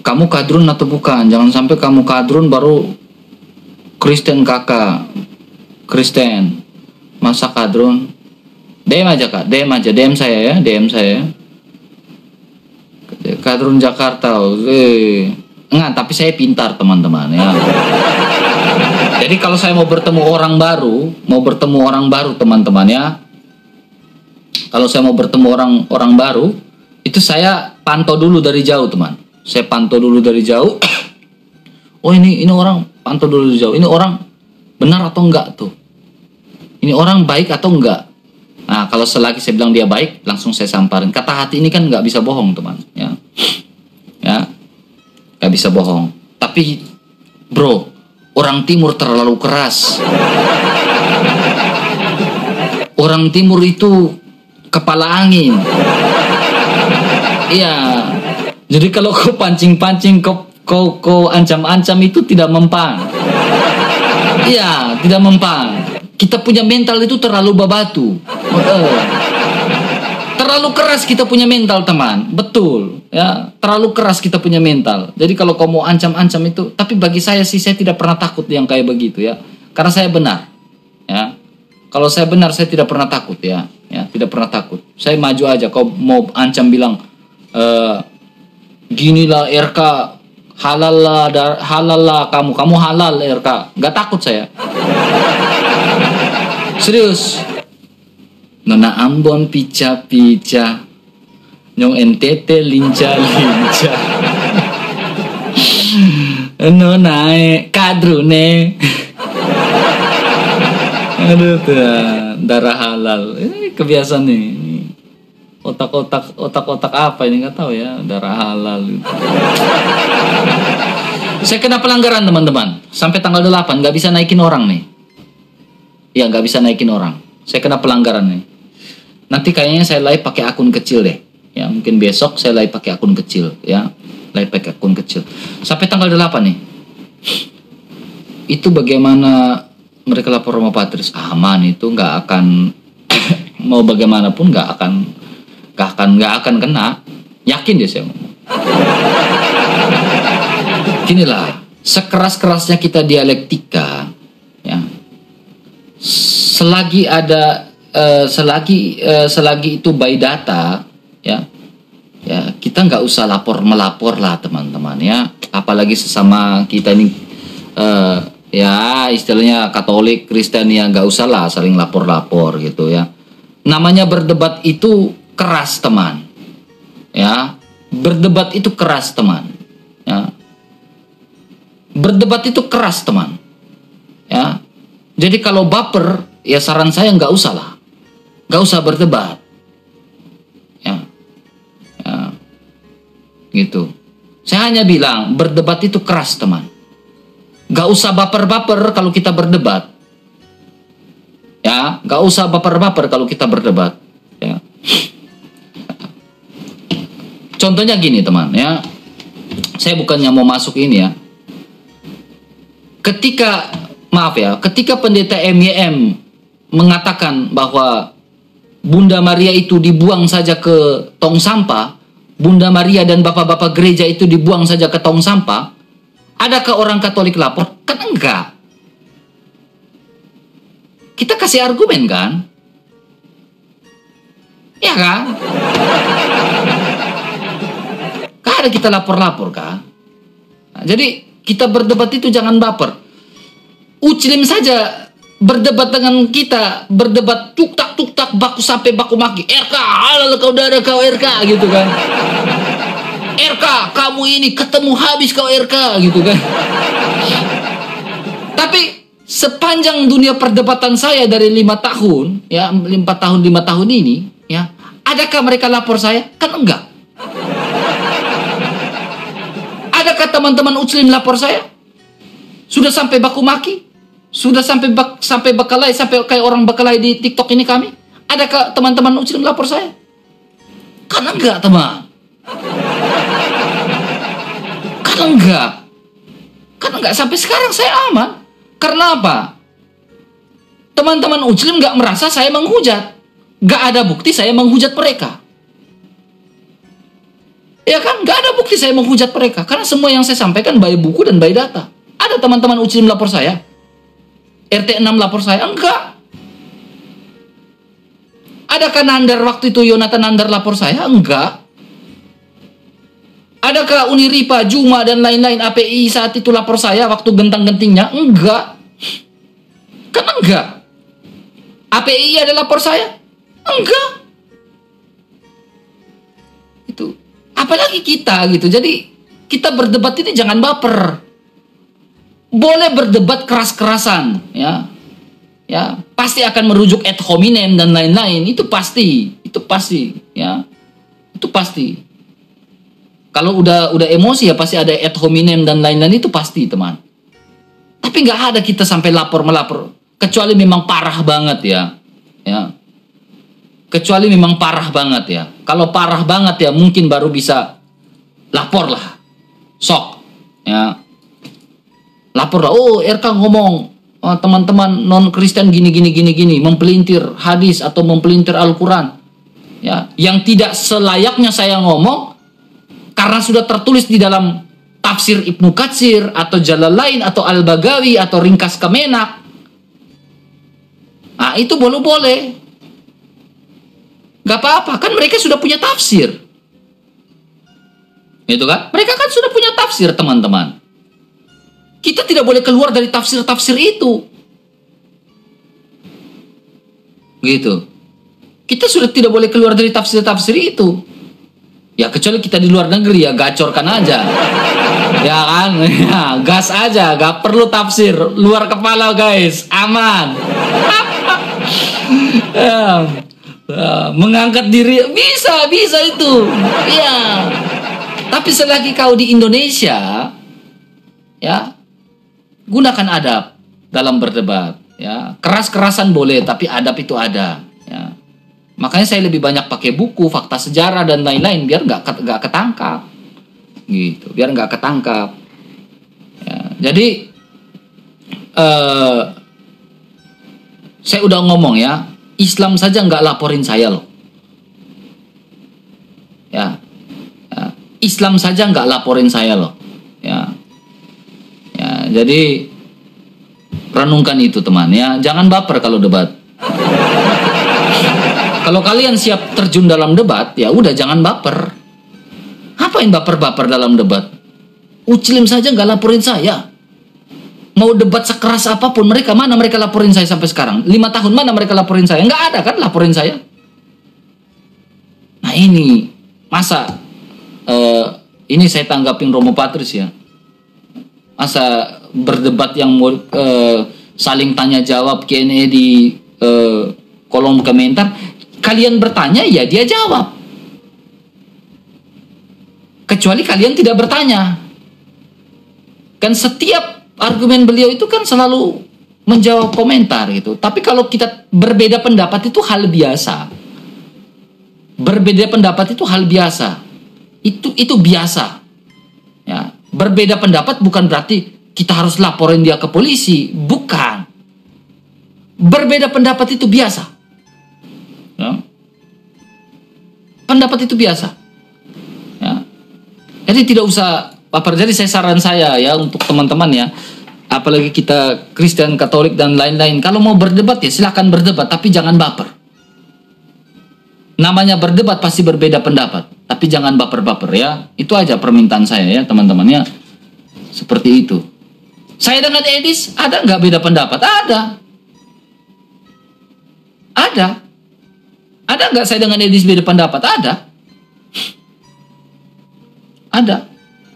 Kamu kadrun atau bukan? Jangan sampai kamu kadrun baru Kristen kakak. Kristen. Masa kadrun? DM aja kak, DM saya ya, DM saya. Kadrun Jakarta. Enggak, tapi saya pintar teman-teman ya. Jadi kalau saya mau bertemu orang baru teman-teman ya. Kalau saya mau bertemu orang baru, itu saya pantau dulu dari jauh teman. Saya pantau dulu dari jauh. Oh ini orang, pantau dulu dari jauh. Ini orang benar atau enggak tuh? Ini orang baik atau enggak? Nah kalau selagi saya bilang dia baik, langsung saya samperin. Kata hati ini kan nggak bisa bohong teman. Ya, nggak bisa bohong. Tapi bro, orang timur terlalu keras. Orang timur itu kepala angin. Iya. Jadi kalau kau pancing-pancing, kau ancam-ancam itu tidak mempan. Iya, tidak mempan. Kita punya mental itu terlalu babatu. Terlalu keras kita punya mental teman. Betul. Ya, terlalu keras kita punya mental. Jadi kalau kau mau ancam-ancam itu, tapi bagi saya sih saya tidak pernah takut yang kayak begitu ya. Karena saya benar. Ya. Kalau saya benar saya tidak pernah takut ya. Ya, tidak pernah takut. Saya maju aja. Kau mau ancam bilang ginilah RK, halal lah kamu halal RK. Nggak takut saya. Serius. Nona Ambon pica-pica, nyong NTT linca-linca. Nona kadrune. Aduh tuh, darah halal. Ini kebiasaan nih. Otak-otak apa ini nggak tahu ya, darah halal. Saya kena pelanggaran teman-teman. Sampai tanggal 8 nggak bisa naikin orang nih. Ya nggak bisa naikin orang. Saya kena pelanggaran nih. Nanti kayaknya saya live pakai akun kecil deh. Ya mungkin besok saya live pakai akun kecil ya. Live pakai akun kecil. Sampai tanggal 8 nih. Itu bagaimana mereka lapor sama Patris? Aman, itu nggak akan mau bagaimanapun nggak akan kena. Yakin deh saya ngomong. Ginilah, sekeras-kerasnya kita dialektika ya. Selagi itu by data ya kita nggak usah melapor lah teman-teman ya, apalagi sesama kita ini ya istilahnya Katolik Kristen ya, nggak usah lah saling lapor gitu ya. Namanya berdebat itu keras teman ya, berdebat itu keras teman ya, berdebat itu keras teman ya. Jadi kalau baper, ya saran saya nggak usah berdebat, ya, gitu. Saya hanya bilang berdebat itu keras teman, nggak usah baper-baper kalau kita berdebat, ya, nggak usah baper-baper kalau kita berdebat, ya. Contohnya gini teman, ya, saya bukannya mau masuk ini ya. Ketika pendeta MYM mengatakan bahwa Bunda Maria itu dibuang saja ke tong sampah, Bunda Maria dan bapak-bapak gereja itu dibuang saja ke tong sampah, adakah orang Katolik lapor? Kan enggak. kita kasih argumen kan? Ya kan? Gak ada kita lapor-lapor kan? Nah, jadi kita berdebat itu jangan baper. Uclim saja berdebat dengan kita, berdebat tuk tak baku sampai baku maki. RK, halal kau darah kau RK gitu kan. RK, kamu ini ketemu habis kau RK gitu kan. Tapi sepanjang dunia perdebatan saya dari 5 tahun, ya 5 tahun ini, ya, adakah mereka lapor saya? Kan enggak. Adakah teman-teman Uclim lapor saya? Sudah sampai baku maki? Sudah sampai bekalai, sampai kayak orang bekalai di TikTok ini kami? Adakah teman-teman Uclim lapor saya? Kan enggak, teman. Kan enggak. Sampai sekarang saya aman. Karena apa? Teman-teman Uclim enggak merasa saya menghujat. Enggak ada bukti saya menghujat mereka. Ya kan? Enggak ada bukti saya menghujat mereka. Karena semua yang saya sampaikan by buku dan by data. Ada teman-teman Uclim lapor saya? RT6 lapor saya? Enggak. Adakah Nandar waktu itu, Yonatan Nandar lapor saya? Enggak. Adakah Uniripa, Juma, dan lain-lain API saat itu lapor saya waktu gentang-gentingnya? Enggak. Kan enggak. API ada lapor saya? Enggak. Itu. Apalagi kita gitu. Jadi kita berdebat ini jangan baper. Boleh berdebat keras-kerasan, ya. Ya, pasti akan merujuk ad hominem dan lain-lain. Itu pasti, ya. Itu pasti. Kalau udah emosi ya pasti ada ad hominem dan lain-lain, itu pasti, teman. Tapi nggak ada kita sampai melapor, kecuali memang parah banget ya. Ya. Kecuali memang parah banget ya. Kalau parah banget ya mungkin baru bisa lapor lah. Sok, ya. Lapor lah. Oh, RK ngomong, oh, teman-teman non Kristen gini, mempelintir hadis atau mempelintir Al-Quran, ya, yang tidak selayaknya saya ngomong karena sudah tertulis di dalam tafsir Ibnu Katsir atau Jalalain atau Al-Bagawi atau ringkas Kemenak. Nah, itu boleh. Gak apa-apa, kan mereka sudah punya tafsir. Itu kan? Mereka kan sudah punya tafsir, teman-teman. Kita tidak boleh keluar dari tafsir-tafsir itu. Gitu. Kita sudah tidak boleh keluar dari tafsir-tafsir itu. Ya kecuali kita di luar negeri ya gacorkan aja. Ya kan? Ya, gas aja, gak perlu tafsir. Luar kepala guys, aman. Mengangkat diri bisa itu. Ya. Tapi selagi kau di Indonesia, ya, gunakan adab dalam berdebat, ya. Keras-kerasan boleh, tapi adab itu ada, ya. Makanya saya lebih banyak pakai buku, fakta sejarah dan lain-lain biar nggak ketangkap, gitu. Biar nggak ketangkap. Ya. Jadi saya udah ngomong ya, Islam saja nggak laporin saya loh, ya. Islam saja nggak laporin saya loh, ya. Ya, jadi renungkan itu teman ya, jangan baper kalau debat. Kalau kalian siap terjun dalam debat, ya udah jangan baper. Ngapain baper-baper dalam debat? Uclim saja nggak laporin saya. Mau debat sekeras apapun mereka, mana mereka laporin saya sampai sekarang? 5 tahun mana mereka laporin saya? Nggak ada kan laporin saya. Nah ini masa ini saya tanggapin Romo Patris ya. Masa berdebat yang saling tanya jawab Q&A di kolom komentar, kalian bertanya ya dia jawab, kecuali kalian tidak bertanya kan. Setiap argumen beliau itu kan selalu menjawab komentar gitu. Tapi kalau kita berbeda pendapat itu hal biasa. Berbeda pendapat itu hal biasa. Itu biasa ya. Berbeda pendapat bukan berarti kita harus laporin dia ke polisi, bukan. Berbeda pendapat itu biasa, ya. Pendapat itu biasa, ya. Jadi tidak usah baper. Jadi saran saya ya untuk teman-teman ya, apalagi kita Kristen, Katolik dan lain-lain, kalau mau berdebat ya silahkan berdebat, tapi jangan baper. Namanya berdebat pasti berbeda pendapat, tapi jangan baper-baper ya. Itu aja permintaan saya ya teman-teman ya. Seperti itu. Saya dengan Edis ada nggak beda pendapat? Ada. Ada. Ada nggak saya dengan Edis beda pendapat? Ada. Ada.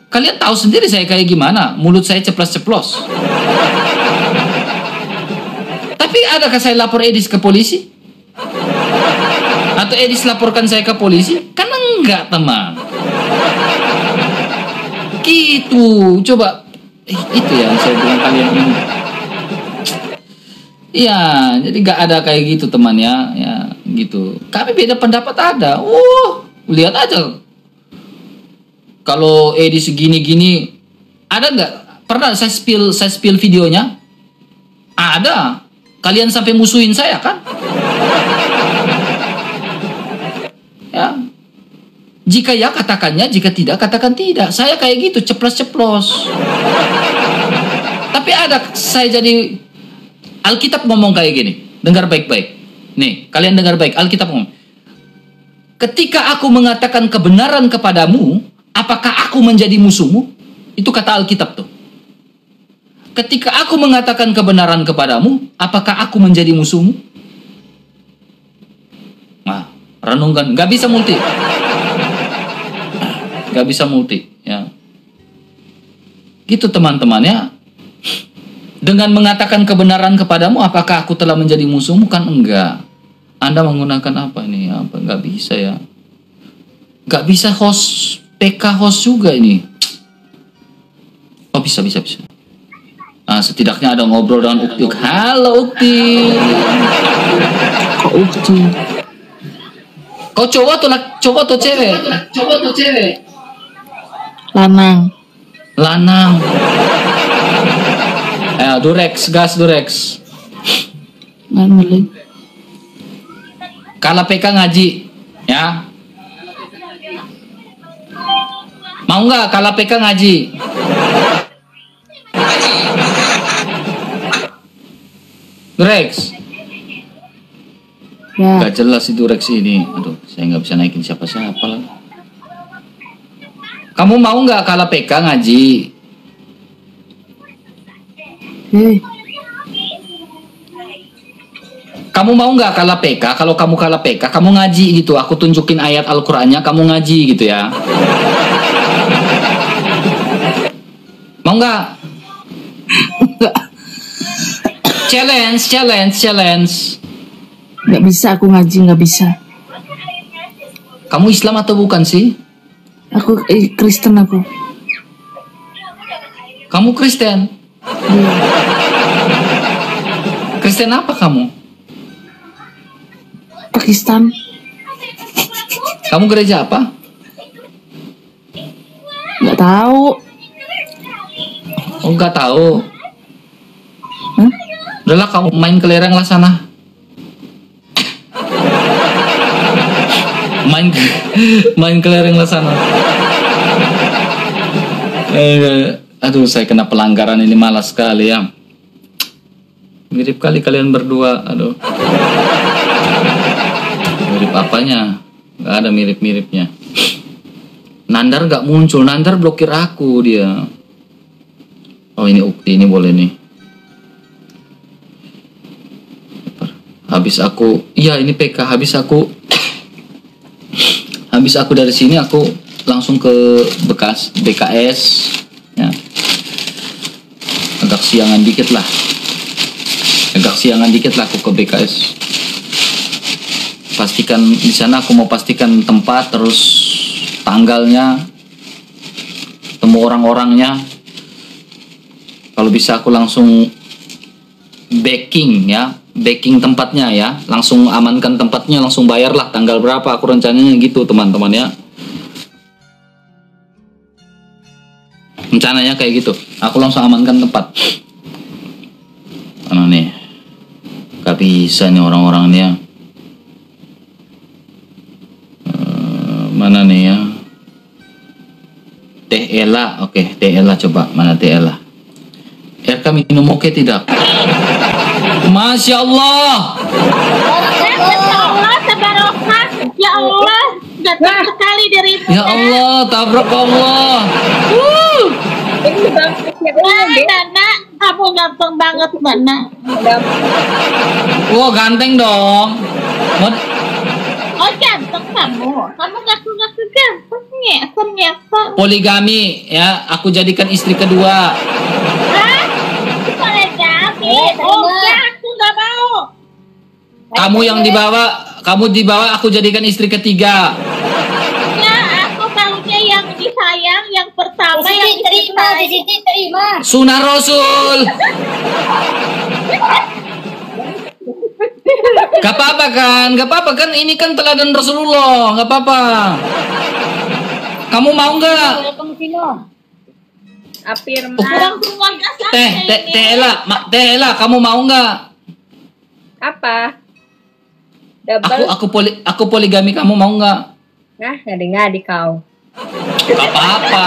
Kalian tahu sendiri saya kayak gimana. Mulut saya ceplos-ceplos. Tapi adakah saya lapor Edis ke polisi? Atau Edis laporkan saya ke polisi? Kan enggak, teman. Gitu. Coba. Itu yang saya bilang kalian ini. Iya, jadi gak ada kayak gitu teman ya. Ya, gitu. Kami beda pendapat ada. Lihat aja. Kalau Edis segini-gini, ada nggak? Pernah saya spill videonya? Ada. Kalian sampai musuhin saya kan? Ya. Jika ya katakannya, jika tidak katakan tidak. Saya kayak gitu, ceplos-ceplos. Tapi ada saya jadi Alkitab ngomong kayak gini. Dengar baik-baik. Nih, kalian dengar baik. Alkitab ngomong. Ketika aku mengatakan kebenaran kepadamu, apakah aku menjadi musuhmu? Itu kata Alkitab tuh. Ketika aku mengatakan kebenaran kepadamu, apakah aku menjadi musuhmu? Nah, renungkan. Gak bisa multi. Gak bisa multi. Ya. Gitu teman-teman ya. Dengan mengatakan kebenaran kepadamu, apakah aku telah menjadi musuhmu? Kan enggak. Anda menggunakan apa ini? Apa? Gak bisa ya. Gak bisa host PK host juga ini. Oh bisa. Nah, setidaknya ada ngobrol dengan Ukti. Halo Ukti. Kok Ukti? Kau cowok atau cewek? Lanang. Durex, gas Durex. Nggak milih. Kalau PK ngaji, ya. Mau nggak kalau PK ngaji? Durex. Ya. Gak jelas si Durex ini. Aduh, saya nggak bisa naikin siapa-siapa lah. Kamu mau nggak kalau PK ngaji? Kamu mau nggak kalau PK? Kalau kamu kalah PK, kamu ngaji gitu. Aku tunjukin ayat Al-Qur'annya, kamu ngaji gitu ya. Mau nggak? Challenge. Nggak bisa aku ngaji, nggak bisa. Kamu Islam atau bukan sih? Aku Kristen aku. Kamu Kristen? Iya. Kristen apa kamu? Pakistan. Kamu gereja apa? Nggak tahu. Oh, nggak tahu. Hah? Udahlah kamu main kelereng lah sana. main kelereng lah sana. Aduh, saya kena pelanggaran ini, malas sekali ya. Mirip kali kalian berdua. Aduh. Mirip apanya? Gak ada mirip-miripnya. Nandar gak muncul. Nandar blokir aku dia. Oh, ini Ukti, ini boleh nih. Habis aku, iya ini PK. Habis aku dari sini, aku langsung ke BKS ya. Agak siangan dikit lah aku ke BKS. Pastikan di sana, aku mau pastikan tempat, terus tanggalnya, temu orang-orangnya. Kalau bisa aku langsung backing tempatnya ya, langsung amankan tempatnya, langsung bayarlah tanggal berapa, aku rencananya gitu teman-teman ya. Rencananya kayak gitu, aku langsung amankan tempat. Mana nih? Gak bisa nih orang-orangnya. Mana nih ya? Teh Ella, oke, Teh Ella coba, mana Teh Ella? RK Mereka minum oke tidak? Masya Allah. Ya Allah, tabarokah. Ya Allah, ganteng sekali dirimu. Ya Allah, tabrak Allah. Nana, kamu ganteng banget, Nana. Wah, ganteng dong. Oh, ganteng kamu. Kamu ngaku-ngaku gantengnya, ternyata. Poligami ya, aku jadikan istri kedua. Hah? Poligami? Oh, enggak, aku nggak mau. Kamu yang dibawa, aku jadikan istri ketiga. Ya, aku maunya yang disayang, yang pertama yang terima. Sunnah Rasul. Gak apa-apa kan? Ini kan teladan Rasulullah, gak apa-apa. Kamu mau nggak? Orang keluarga saya Teh Ella, kamu mau nggak? Apa? Double? Aku poligami, kamu mau nggak? Nah, ngadi-ngadi kau. Gak apa-apa.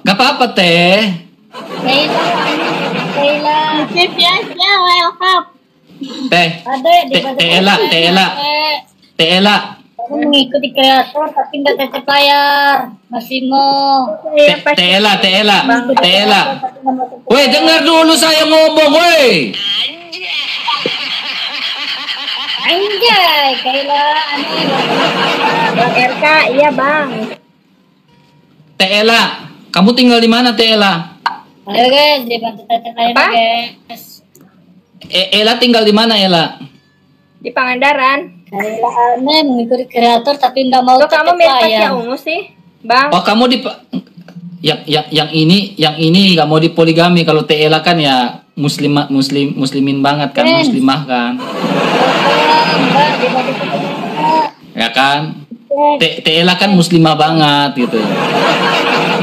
Gak apa-apa, Teh. ya, welcome. Teh Ella. Aku mengikuti kreator tapi nggak tetap bayar. Masih mau. Teh Ella. Weh, dengar dulu saya ngomong, weh. Anjay, Kayla, aneh. Bang RK, iya bang. Teh Ella, kamu tinggal di mana, Teh Ella? Ayo guys, dibantu tetap lain Apa? guys. Ella tinggal di mana, Ella? Di Pangandaran. Kayla aneh mengikuti kreator tapi nggak mau Loh, kamu tetap mirip bayar. yang ungu sih, bang. Oh, kamu yang ini nggak mau dipoligami. Kalau Teh Ella kan ya muslimin banget kan, Yes. muslimah kan. Mbak, dibantu tetap. Ya kan? Teh Ella kan muslimah banget gitu.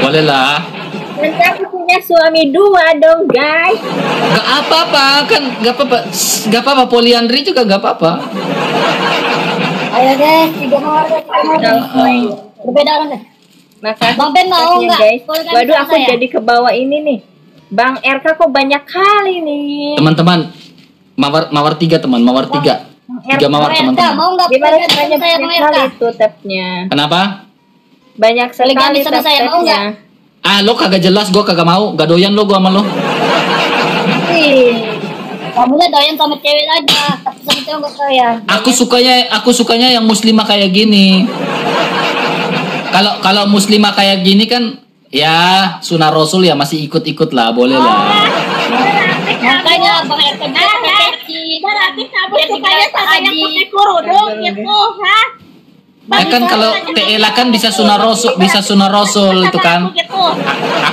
Boleh lah. Nanti aku punya suami 2 dong, guys. Gak apa-apa kan, gak apa-apa poliandri juga gak apa-apa. Ayo guys, 3 warga. Berbeda orang deh. Makasih. Bang Ben mau makasih, nggak? guys? Poligami Waduh, sama aku saya. jadi ke bawah ini nih. Bang RK kok banyak kali nih. Teman-teman, mawar 3 teman, mawar 3. 3 mawar Bang RK, teman-teman. mau nggak Gimana poligami caranya sama saya Bang banyak RK? kali itu tabnya. Kenapa? Banyak sekali Poligami sama saya, mau tab-tabnya. Lo kagak jelas, gua kagak mau, gak doyan lo gua sama lo. Ih, kamu nya doyan sama cewek aja, tapi sama cowok nggak doyan. Aku sukanya yang muslimah kayak gini. Kalau muslimah kayak gini kan ya sunnah Rasul ya masih ikut-ikut lah, boleh lah. Makanya Bang RK juga pakai keci. Berarti kamu Biar sukanya dibilang sama yang Haji. putih kerudung gitu, ha? Ya kan kalau Teh Ella kan bisa sunnah Rasul itu kan.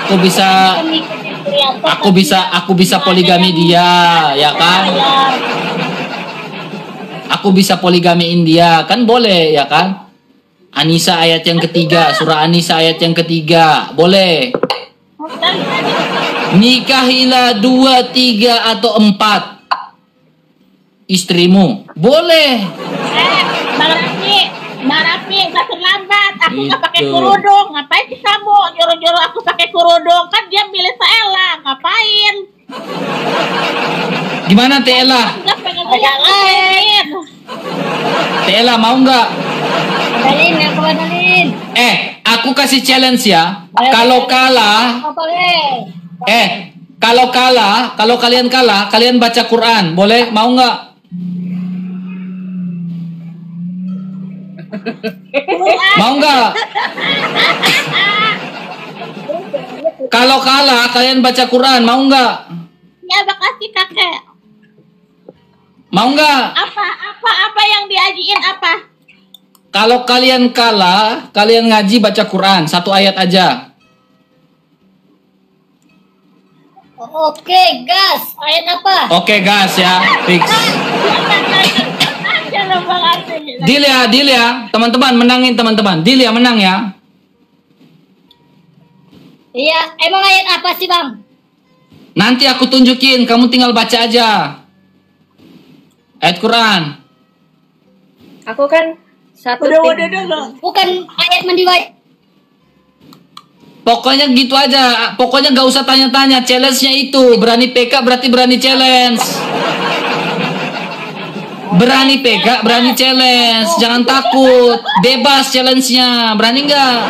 Aku bisa Mengikuti kreator, aku bisa poligami dia, ya kan? Aku bisa poligamiin dia, kan boleh ya kan? Anisa ayat yang ketiga, surah Anisa ayat yang ketiga, boleh. Nikahilah 2, 3 atau 4 istrimu, boleh. Mbak Rafi, nggak terlambat. Aku nggak pakai Itu. kerudung. Ngapain sih kamu nyuruh-nyuruh aku pakai kerudung? Kan dia milih Saela. Ngapain? Gimana Teh Ella? Nggak pengen lihat. Teh Ella mau nggak? Dalin, aku dalin. Aku kasih challenge ya. Kalau kalah, Apa guys? kalau kalian kalah, kalian baca Quran, boleh? Mau nggak? Mau nggak? Kalau kalah, kalian baca Quran, mau nggak? Ya makasih kakek. Mau nggak? Apa yang diajiin apa? Kalau kalian kalah, kalian ngaji baca Quran, 1 ayat aja. Oke, gas. Ayat apa? Oke, gas ya, fix. Jangan banget. Deal ya, teman-teman menangin teman-teman. Deal ya, menang ya. Iya, emang ayat apa sih Bang? Nanti aku tunjukin, kamu tinggal baca aja. Ayat Quran. Aku kan satu Udah tim. dulu. Bukan ayat mandi wajib. Pokoknya gitu aja. Pokoknya nggak usah tanya-tanya. Challenge-nya itu berani PK berarti berani challenge. Berani PK, berani challenge. Jangan takut. Bebas challenge-nya. Berani nggak?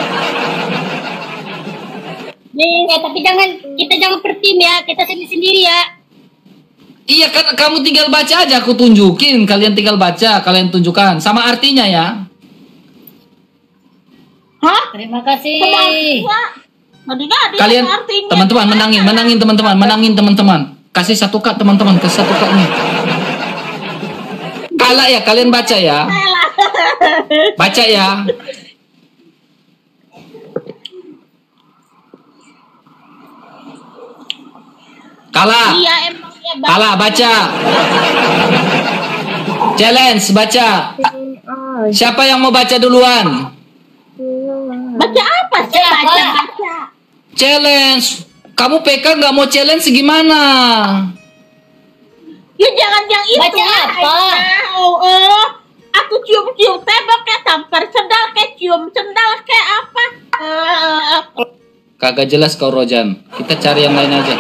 Tapi kita jangan per tim ya. Kita sendiri-sendiri ya. Iya kan, kamu tinggal baca aja. Aku tunjukin. Kalian tinggal baca. Kalian tunjukkan. Sama artinya ya. Hah? Terima kasih. Kalian teman-teman menangin teman-teman. Kasih 1 Kak teman-teman, kasih 1 Kak nih. Kalah ya, kalian baca ya. Baca ya. Kalah. Iya emang ya Bang. Kalah, baca. Challenge, baca. Siapa yang mau baca duluan? Baca apa sih? Baca. Challenge. Kamu PK nggak mau challenge gimana? Ya jangan yang itu. Baca apa? Aku cium-cium tembok kayak tampar sendal kayak cium sendal kayak apa? Kagak jelas kau Rojan. Kita cari yang lain aja.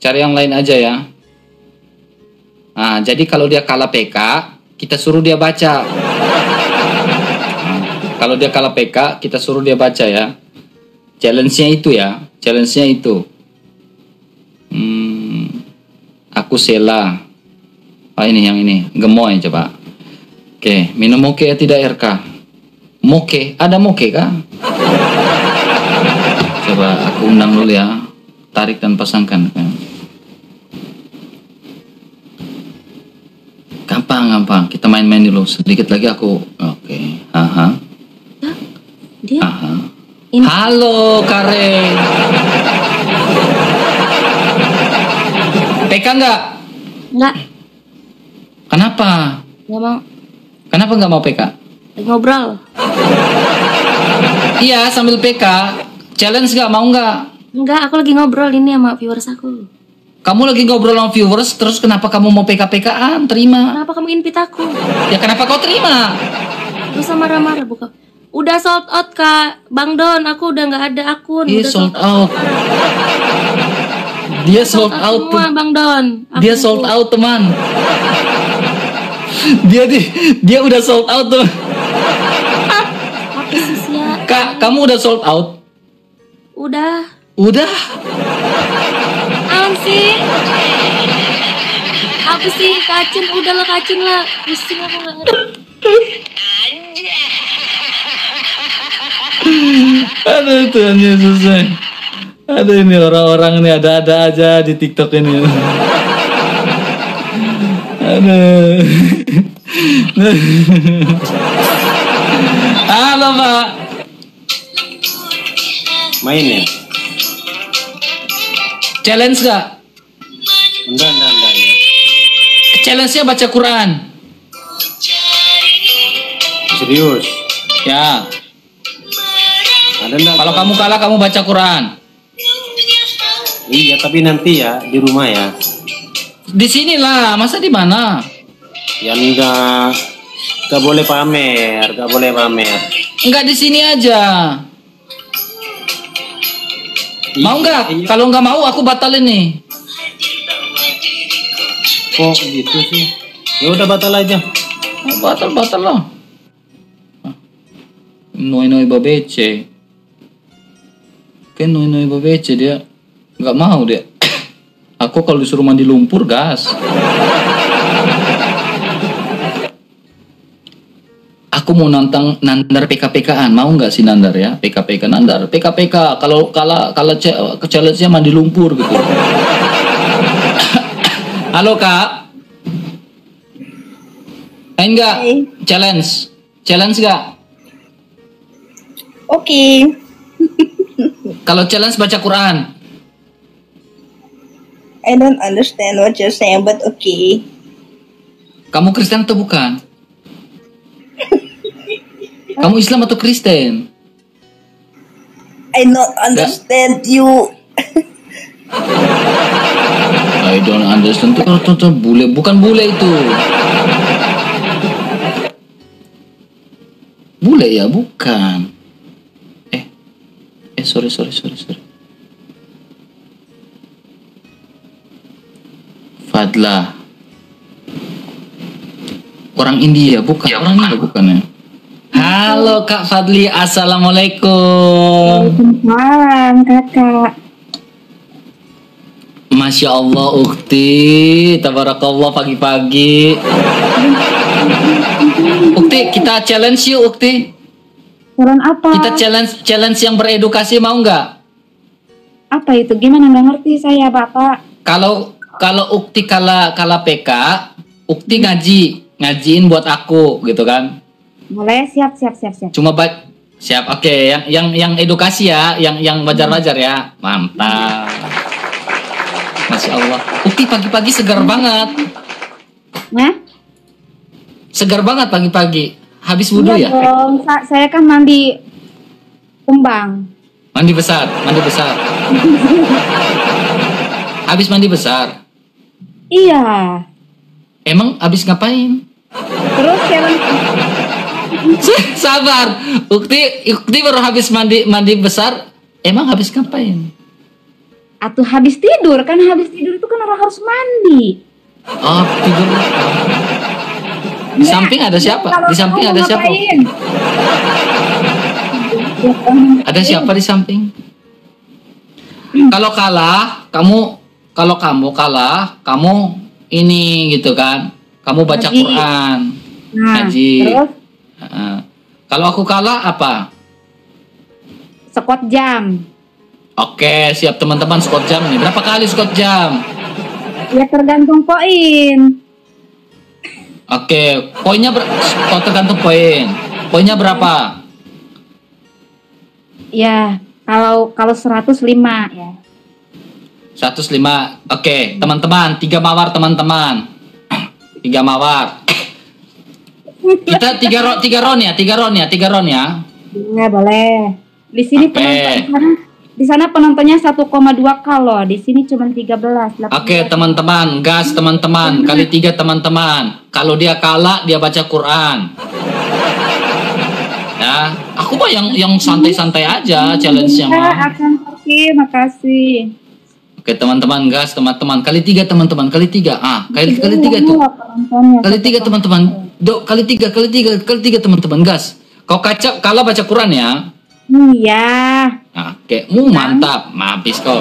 Cari yang lain aja ya. Nah, jadi kalau dia kalah PK, kita suruh dia baca. Kalau dia kalah PK, kita suruh dia baca ya. Challenge-nya itu ya. Challenge-nya itu. Aku Sela. Ini yang ini. Gemoy coba. Oke. Minum moke ya tidak RK? Moke. Ada moke kah? Coba aku undang dulu ya. Tarik dan pasangkan. Gampang. Kita main-main dulu. Sedikit lagi aku. Oke. Aha. Dia Aha. ini. Halo Karen. PK nggak? Enggak Kenapa? mau Kenapa nggak mau PK? lagi ngobrol. Iya sambil PK. Challenge nggak mau nggak? Enggak, aku lagi ngobrol ini sama viewers aku. Kamu lagi ngobrol sama viewers, terus kenapa kamu mau PK-PKan? Terima. Kenapa kamu invite aku? Ya kenapa kau terima? Gak usah marah-marah, buka. Udah sold out Kak Bang Don, aku udah nggak ada akun. Dia Udah sold out. Dia sold out. semua Bang Don. Dia sold out teman. Dia udah sold out tuh. Apa sih Sia? Kak, kamu udah sold out? Udah. Udah. Apaan sih? Apa sih kacin? Udahlah kacin lah. Pusing aku nggak ngerti. Aduh Tuhan Yesus. Aduh ini orang-orang ini ada-ada aja di TikTok ini. Aduh. Halo Pak. Main ya? Challenge gak? Enggak ya. Challenge-nya baca Quran. Serius? Ya. Ada enggak? Kalau kamu kalah kamu baca Quran. Iya, tapi nanti ya di rumah ya. Di sinilah, masa di mana? Ya enggak boleh pamer, enggak boleh pamer. Enggak di sini aja. Mau nggak? Iya. Kalau nggak mau aku batalin nih. Kok gitu sih? Ya udah batal aja. Batal lah. Noi babece. Kan noi babece dia nggak mau dia. Aku kalau disuruh mandi lumpur gas. Aku mau nantang Nandar PK-PKan, mau nggak sih Nandar ya? PK-PK Nandar, PK-PK. Kalau challenge-nya mandi lumpur gitu. Halo Kak. Enggak, challenge nggak? Oke. Kalau challenge baca Quran. I don't understand what you're saying, but okay. Kamu Kristen atau bukan? Kamu Islam atau Kristen? I don't understand you. I don't understand tuh bule, bukan bule itu. Bule ya, bukan. sorry. Fadla. Orang India bukan? Ya, orang India bukan ya? Halo Kak Fadli, assalamualaikum. Waalaikumsalam kakak. Masya Allah Ukti, tabarakallah pagi-pagi. Ukti, kita challenge yuk Ukti. Challenge apa? Kita challenge yang beredukasi, mau nggak? Apa itu? Gimana, nggak ngerti saya Bapak. Kalau Ukti kalah PK, Ukti ngajiin buat aku gitu kan? Boleh, siap. Cuma siap, oke. Yang edukasi ya, yang wajar-wajar ya. Mantap. Masya Allah. Ukti pagi-pagi segar banget. Nah? Segar banget pagi-pagi. Habis wudhu ya? Dong. Saya kan mandi kembang. Mandi besar. Habis mandi besar. Iya. Emang habis ngapain? Terus Sabar. Ukti baru habis mandi besar. Emang habis ngapain? Atau habis tidur, kan habis tidur itu kan orang harus mandi. Oh, tidur. Di samping ada siapa? Di samping ada siapa? Ada siapa di samping? Kalau kamu kalah, kamu ini gitu kan? Kamu baca Ngaji. Quran, ngaji. Terus? Kalau aku kalah apa? Squat jam. Oke, siap teman-teman, squat jam nih. Berapa kali squat jam? Ya tergantung poin. Oke, poinnya tergantung poin. Poinnya berapa? Ya, kalau 105 ya. 105. Oke, teman-teman, 3 mawar teman-teman. 3 mawar. Kita 3 round ya. Ya, boleh. Di sini di sana penontonnya 1,2 kalau di sini cuma 13. Oke, teman-teman, gas teman-teman. Kali 3 teman-teman. Kalau dia kalah, dia baca Quran. Ya, aku mah yang santai-santai aja challenge-nya mah. Oke, makasih. Oke, teman-teman, gas teman-teman. Kali 3 teman-teman, kali 3. Kali 3 tuh. Kali 3 teman-teman. Kali 3 teman-teman, gas. Kau kalah baca Quran ya. Iya. Oke, mantap, habis kau.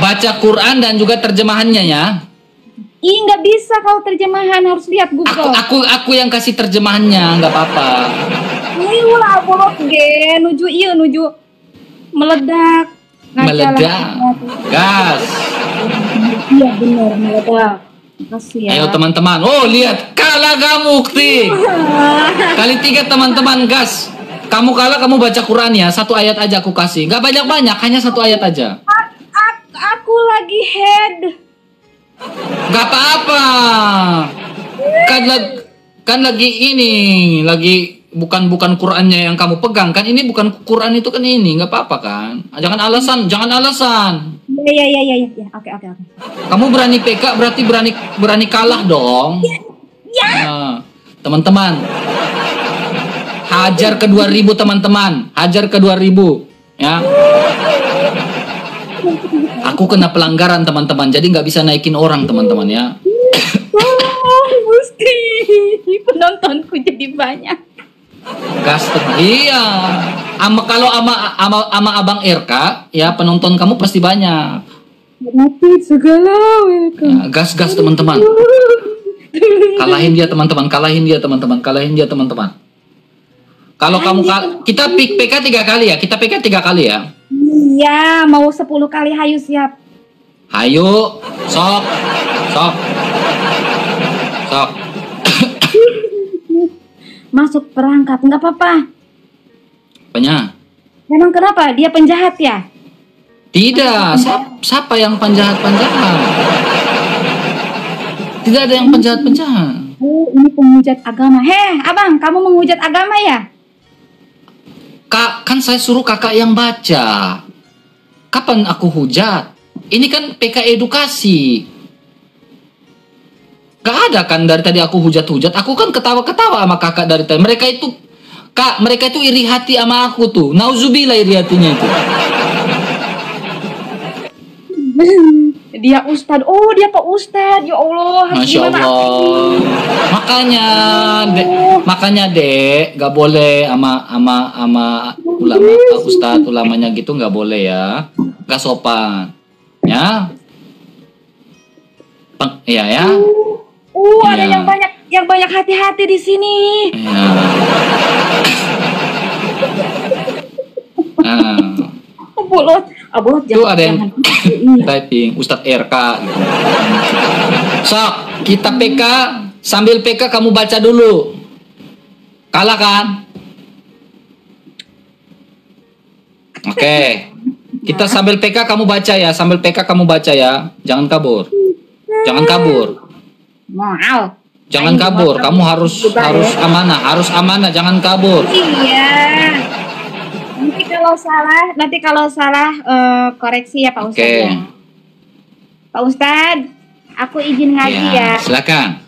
Baca Quran dan juga terjemahannya ya. Ih, nggak bisa kalau terjemahan, harus lihat Google. Aku yang kasih terjemahannya, nggak apa-apa. Ini ulah bolot ge, nuju meledak. Meledak. Gas. Iya benar, meledak. Makasih ya. Ayo teman-teman. Oh, lihat, kalah kamu, Ukti. Kali 3 teman-teman, gas. Kamu kalah, kamu baca Quran ya. 1 ayat aja aku kasih. Nggak banyak-banyak, hanya 1 ayat aja. Aku lagi head. Nggak apa-apa. Kan lagi bukan Qurannya yang kamu pegang kan, ini bukan Quran itu kan, ini nggak apa-apa kan. Jangan alasan. Ya. Oke. Kamu berani PK berarti berani kalah dong. Ya. Nah, teman-teman, hajar ke 2000 teman-teman, hajar ke 2000 ya. Aku kena pelanggaran teman-teman, jadi nggak bisa naikin orang teman-teman ya. Gusti, penontonku jadi banyak. Gas teman. Iya. Kalau ama Abang RK ya, penonton kamu pasti banyak. Nanti segala welcome. Ya, gas teman-teman. Kalahin dia teman-teman. Kalau kamu kita PK 3 kali ya. Kita PK 3 kali ya. Iya, mau 10 kali, hayu siap. Hayu, sok. Masuk perangkap, nggak apa-apa. Apanya? Memang kenapa? Dia penjahat ya? Tidak, siapa yang penjahat-penjahat? Tidak ada yang penjahat-penjahat. Oh, ini penghujat agama. Heh, abang, kamu menghujat agama ya? Kak, kan saya suruh kakak yang baca. Kapan aku hujat? Ini kan PK edukasi. Gak ada kan dari tadi aku hujat-hujat. Aku kan ketawa-ketawa sama kakak dari tadi. Mereka itu Kak, mereka itu iri hati sama aku tuh. Nauzubillah iri hatinya itu. Dia Ustad. Oh, dia Pak Ustad. Ya Allah. Masya Allah. Makanya dek, gak boleh ama ulama, Ustad ulamanya gitu gak boleh ya. Gak sopan. Ya. Iya ya. Ada yang banyak hati-hati di sini. Ya. Abolot itu ada yang typing Ustadz RK gitu. Sok, kita PK, sambil PK kamu baca dulu. Kalah kan? Oke. Kita sambil PK kamu baca ya, sambil PK kamu baca ya. Jangan kabur. Jangan kabur. Jangan kabur. Kamu harus amanah, jangan kabur. Iya. Nanti kalau salah koreksi ya Pak Ustadz. Oke. Ya. Pak Ustadz, aku izin ngaji ya. Silakan.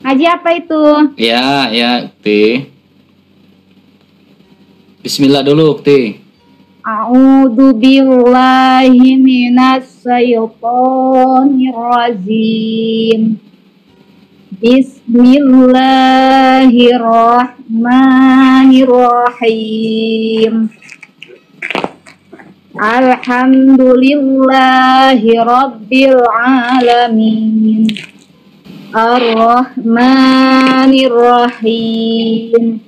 Ngaji apa itu? Ya, Ukti. Bismillah dulu, Ukti. A'udzu billahi minas syaitonir rajim. Bismillahirrahmanirrahim. Alhamdulillahi rabbil alamin. Ar-Rahmanir-Rahim.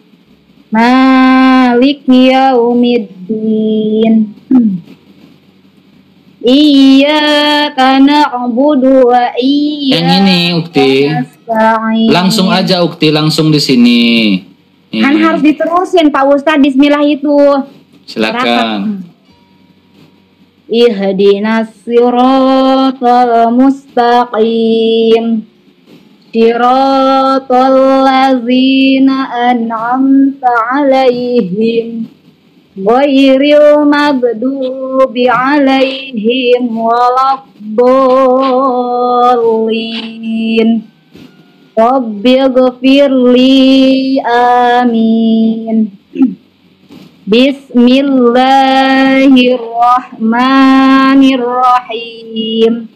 Maliki yaumiddin. Iyyaka na'budu wa iyyaka yang ini Ukti. nasta'in. Langsung aja Ukti, langsung di sini. Kan harus diterusin Pak Ustadz bismillah itu. Silakan. Ihdinas siratal mustaqim. Siratal ladzina an'amta 'alaihim ghairil maghdubi 'alaihim waladdallin. Rabbighfirli amin. Bismillahirrahmanirrahim.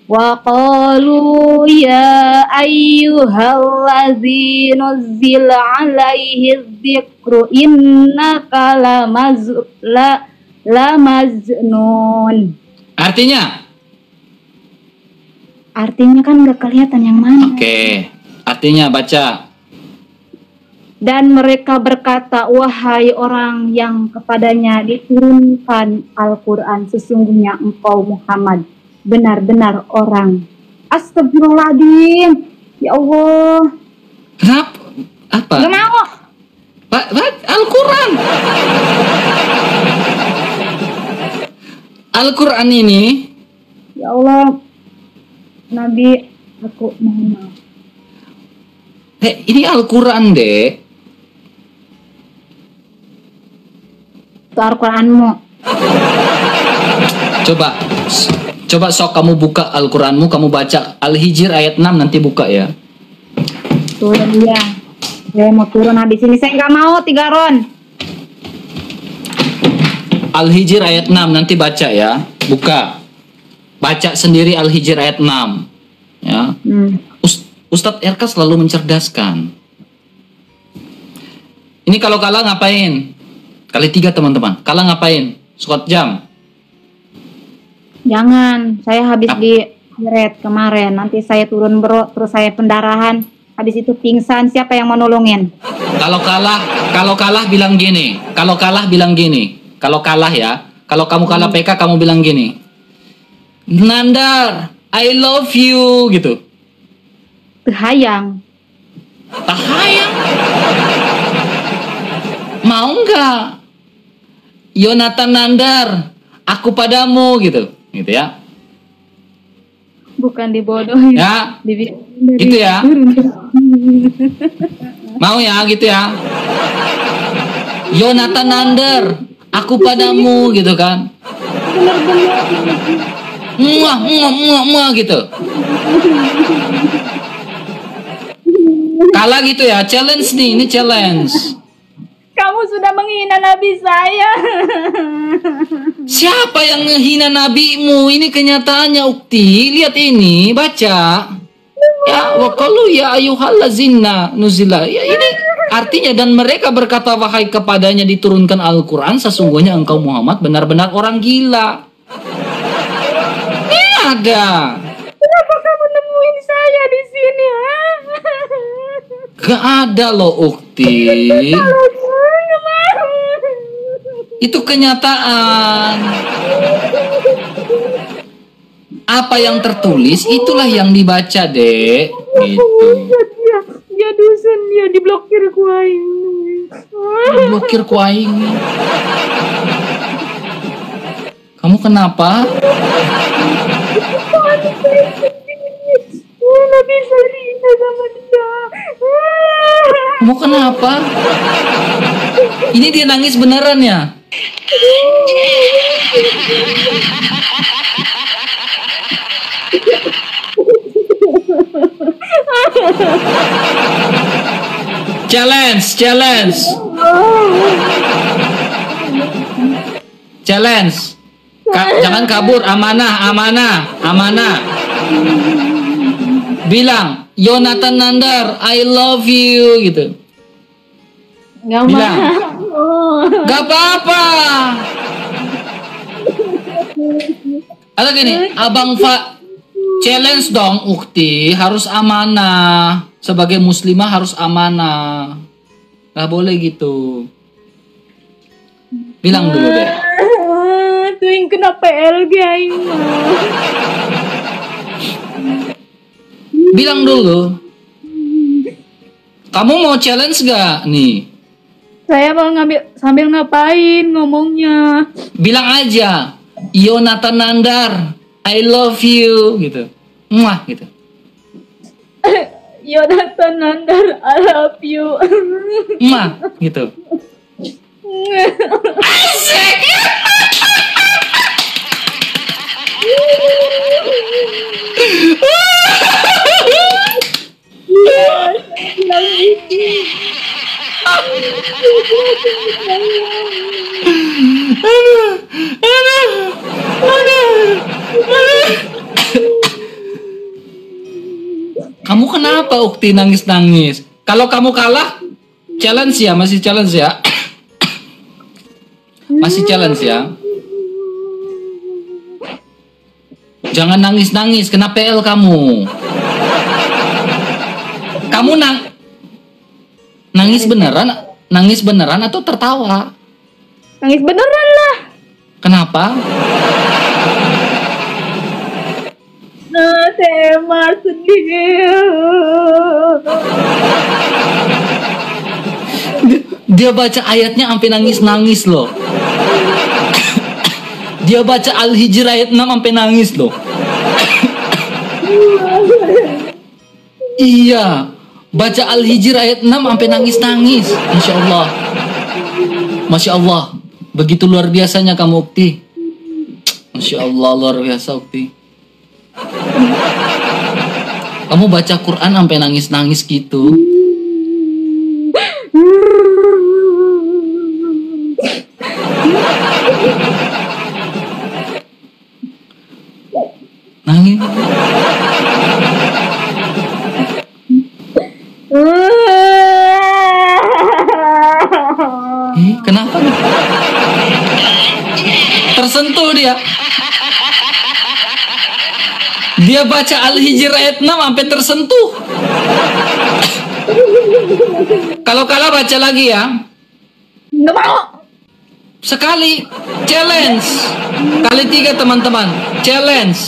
Wa qalu ya ayyuhallazi nuzzila 'alaihi dzikru innaka lamajnun. Artinya kan nggak kelihatan yang mana. Oke. Artinya baca. Dan mereka berkata, wahai orang yang kepadanya diturunkan Al-Quran, sesungguhnya engkau Muhammad benar-benar orang. Astagfirullahaladzim. Ya Allah. Kenapa? Apa? Gak mau. Al-Quran. Al-Quran ini. Ya Allah. Nabi, aku mohon maaf. Ini Al-Quran, Dek. Itu Al-Quranmu. Coba sok kamu buka Al-Quranmu, kamu baca Al-Hijr ayat 6, nanti buka ya. Turun dia. Saya mau turun habis ini. Saya nggak mau 3 ron. Al-Hijr ayat 6, nanti baca ya. Buka. Baca sendiri Al-Hijr ayat 6. Ya. Ustadz RK selalu mencerdaskan. Ini kalau kalah ngapain? Kali 3 teman-teman. Kalah ngapain? Squat jam. Jangan, saya habis di red kemarin. Nanti saya turun bro, terus saya pendarahan. Habis itu pingsan, siapa yang mau nolongin? Kalau kalah bilang gini. Kalau kalah ya. Kalau kamu kalah PK, kamu bilang gini. Nandar, I love you gitu. Tahayang. Mau nggak? Yonatan Nandar, aku padamu gitu ya. Bukan dibodohin. Ya. Gitu ya. Mau ya gitu ya. Yonatan Nandar, aku padamu gitu kan. Muah gitu. Kalah gitu ya, challenge nih, ini challenge. menghina Nabi saya. Siapa yang menghina nabimu? Ini kenyataannya, Ukti. Lihat ini, baca. Ya, wa qalu ya ayyuhallazina nuzila. Ya, ini artinya, dan mereka berkata, wahai kepadanya diturunkan Al-Quran, sesungguhnya engkau Muhammad benar-benar orang gila. Ini ada. Kenapa kamu nemuin saya di sini? Gak ada loh, Ukti. Itu kenyataan. Apa yang tertulis itulah yang dibaca, Dek. Gitu. Dia dosen, dia diblokir ku aing. Diblokir ku aing. Kamu kenapa? Nggak bisa dihina sama dia. Kamu kenapa? Ini dia nangis beneran ya? Challenge. Jangan kabur, amanah. Bilang, Yonatan Nandar, I love you gitu. Bilang, gak apa-apa. Atau gini, Abang challenge dong, Ukti, harus amanah. Sebagai muslimah harus amanah. Gak boleh gitu. Bilang dulu deh. Tuh yang kena PL guys. Bilang dulu. Kamu mau challenge gak nih? Saya mau sambil ngapain ngomongnya? Bilang aja, Yonatan Nandar, I love you gitu. Muah gitu. Yonatan Nandar, I love you. Muah gitu. Asik. Kamu kenapa, Ukti, nangis-nangis? Kalau kamu kalah, challenge ya, masih challenge ya. Masih challenge ya. Jangan nangis-nangis, kena PL kamu. Kamu nangis beneran atau tertawa? Nangis beneran lah. Kenapa? Tema sedih. Dia baca ayatnya sampai nangis-nangis loh. Dia baca Al-Hijr ayat 6 sampai nangis loh. Iya, baca Al-Hijr ayat 6 sampai nangis-nangis. Masya Allah. Masya Allah. Begitu luar biasanya kamu, Ukti. Masya Allah, luar biasa, Ukti. Kamu baca Quran sampai nangis-nangis gitu. Nangis. Kenapa? Tersentuh dia. Dia baca Al-Hijr ayat 6 sampai tersentuh. Kalau kalah baca lagi ya. Nggak mau. Sekali. Challenge. Kali 3 teman-teman. Challenge.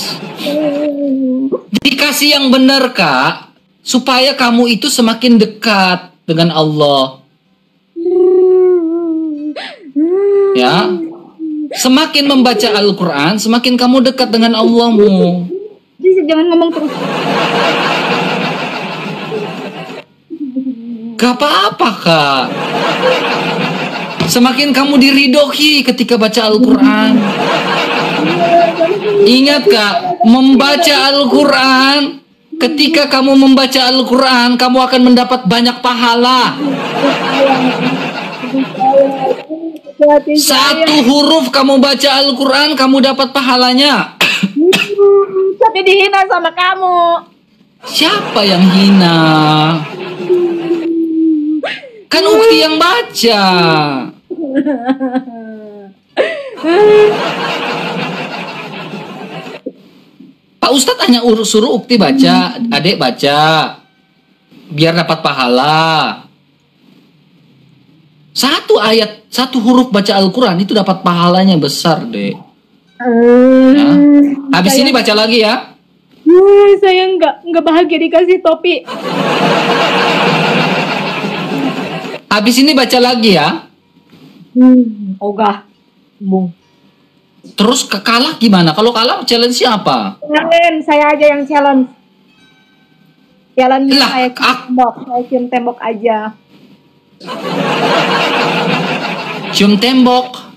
Dikasih yang benar, Kak, supaya kamu itu semakin dekat dengan Allah. Ya. Semakin membaca Al-Quran, semakin kamu dekat dengan Allahmu. Jangan ngomong terus. Gak apa-apa, Kak. Semakin kamu diridhoi ketika baca Al-Quran. Ingat, Kak, membaca Al-Quran, ketika kamu membaca Al-Quran, kamu akan mendapat banyak pahala. Satu huruf kamu baca Al-Quran, kamu dapat pahalanya. Tapi dihina sama kamu. Siapa yang hina? Kan Ukti yang baca. Pak Ustadz hanya suruh Ukti baca, adik baca, biar dapat pahala. Satu ayat, satu huruf baca Al-Quran itu dapat pahalanya besar, Dek. Ya. Habis ini baca lagi ya. Saya nggak bahagia dikasih topi. Habis ini baca lagi ya. Ogah. Terus kalah gimana? Kalau kalah challenge siapa? Jangan, saya aja yang challenge. Challenge saya tembok, saya cium tembok aja. Cium tembok.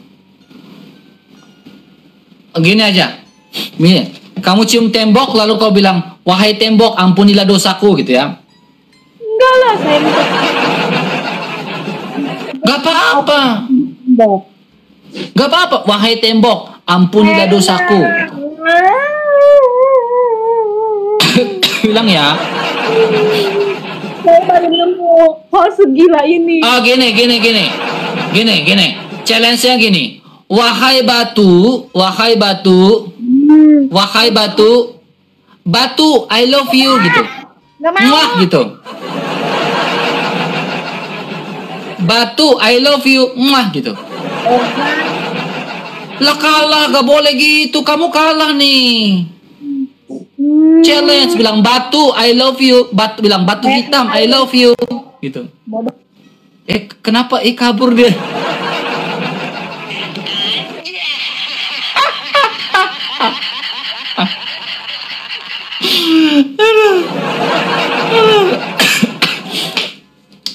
Gini aja. Nih, kamu cium tembok lalu kau bilang, "Wahai tembok, ampunilah dosaku," gitu ya. Enggak lah, saya minta. Gak apa-apa. Gak apa-apa. "Wahai tembok, ampunilah dosaku." Bilang ya. Saya baru nemu host gila ini. Oh, gini. Challenge-nya gini. Wahai batu, batu, I love you gitu. Muah gitu. Batu, I love you, muah gitu. Lah kalah, gak boleh gitu. Kamu kalah nih. Challenge, bilang batu, I love you. Bilang batu hitam, I love you. Gitu. Kenapa? Kabur dia.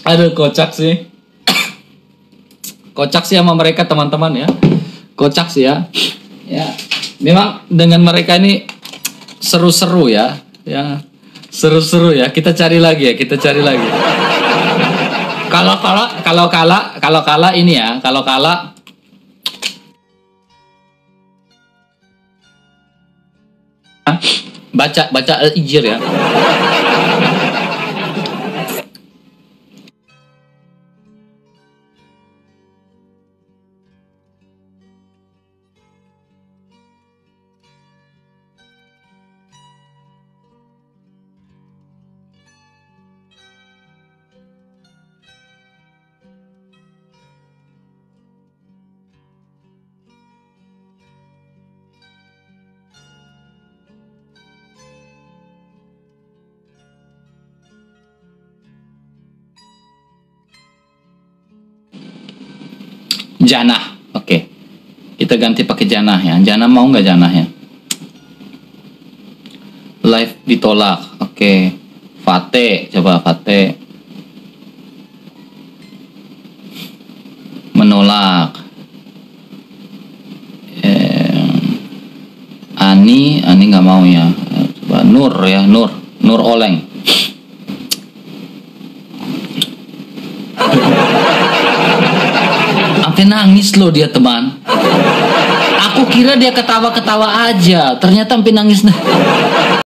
Aduh, kocak sih. Kocak sih sama mereka, teman-teman ya. Kocak sih ya. Ya, memang dengan mereka ini seru-seru ya. Ya, seru-seru ya. Kita cari lagi. Kalau kalah ini ya. Kalau kalah baca Al-Ijr ya. Janah, oke. Kita ganti pakai janah ya. Janah mau nggak janah ya? Live ditolak, oke. Fate, coba Fate. Menolak. Ani nggak mau ya. Coba Nur ya, Nur Oleng. Sampai nangis loh dia, teman. Aku kira dia ketawa-ketawa aja, ternyata sampai nangis.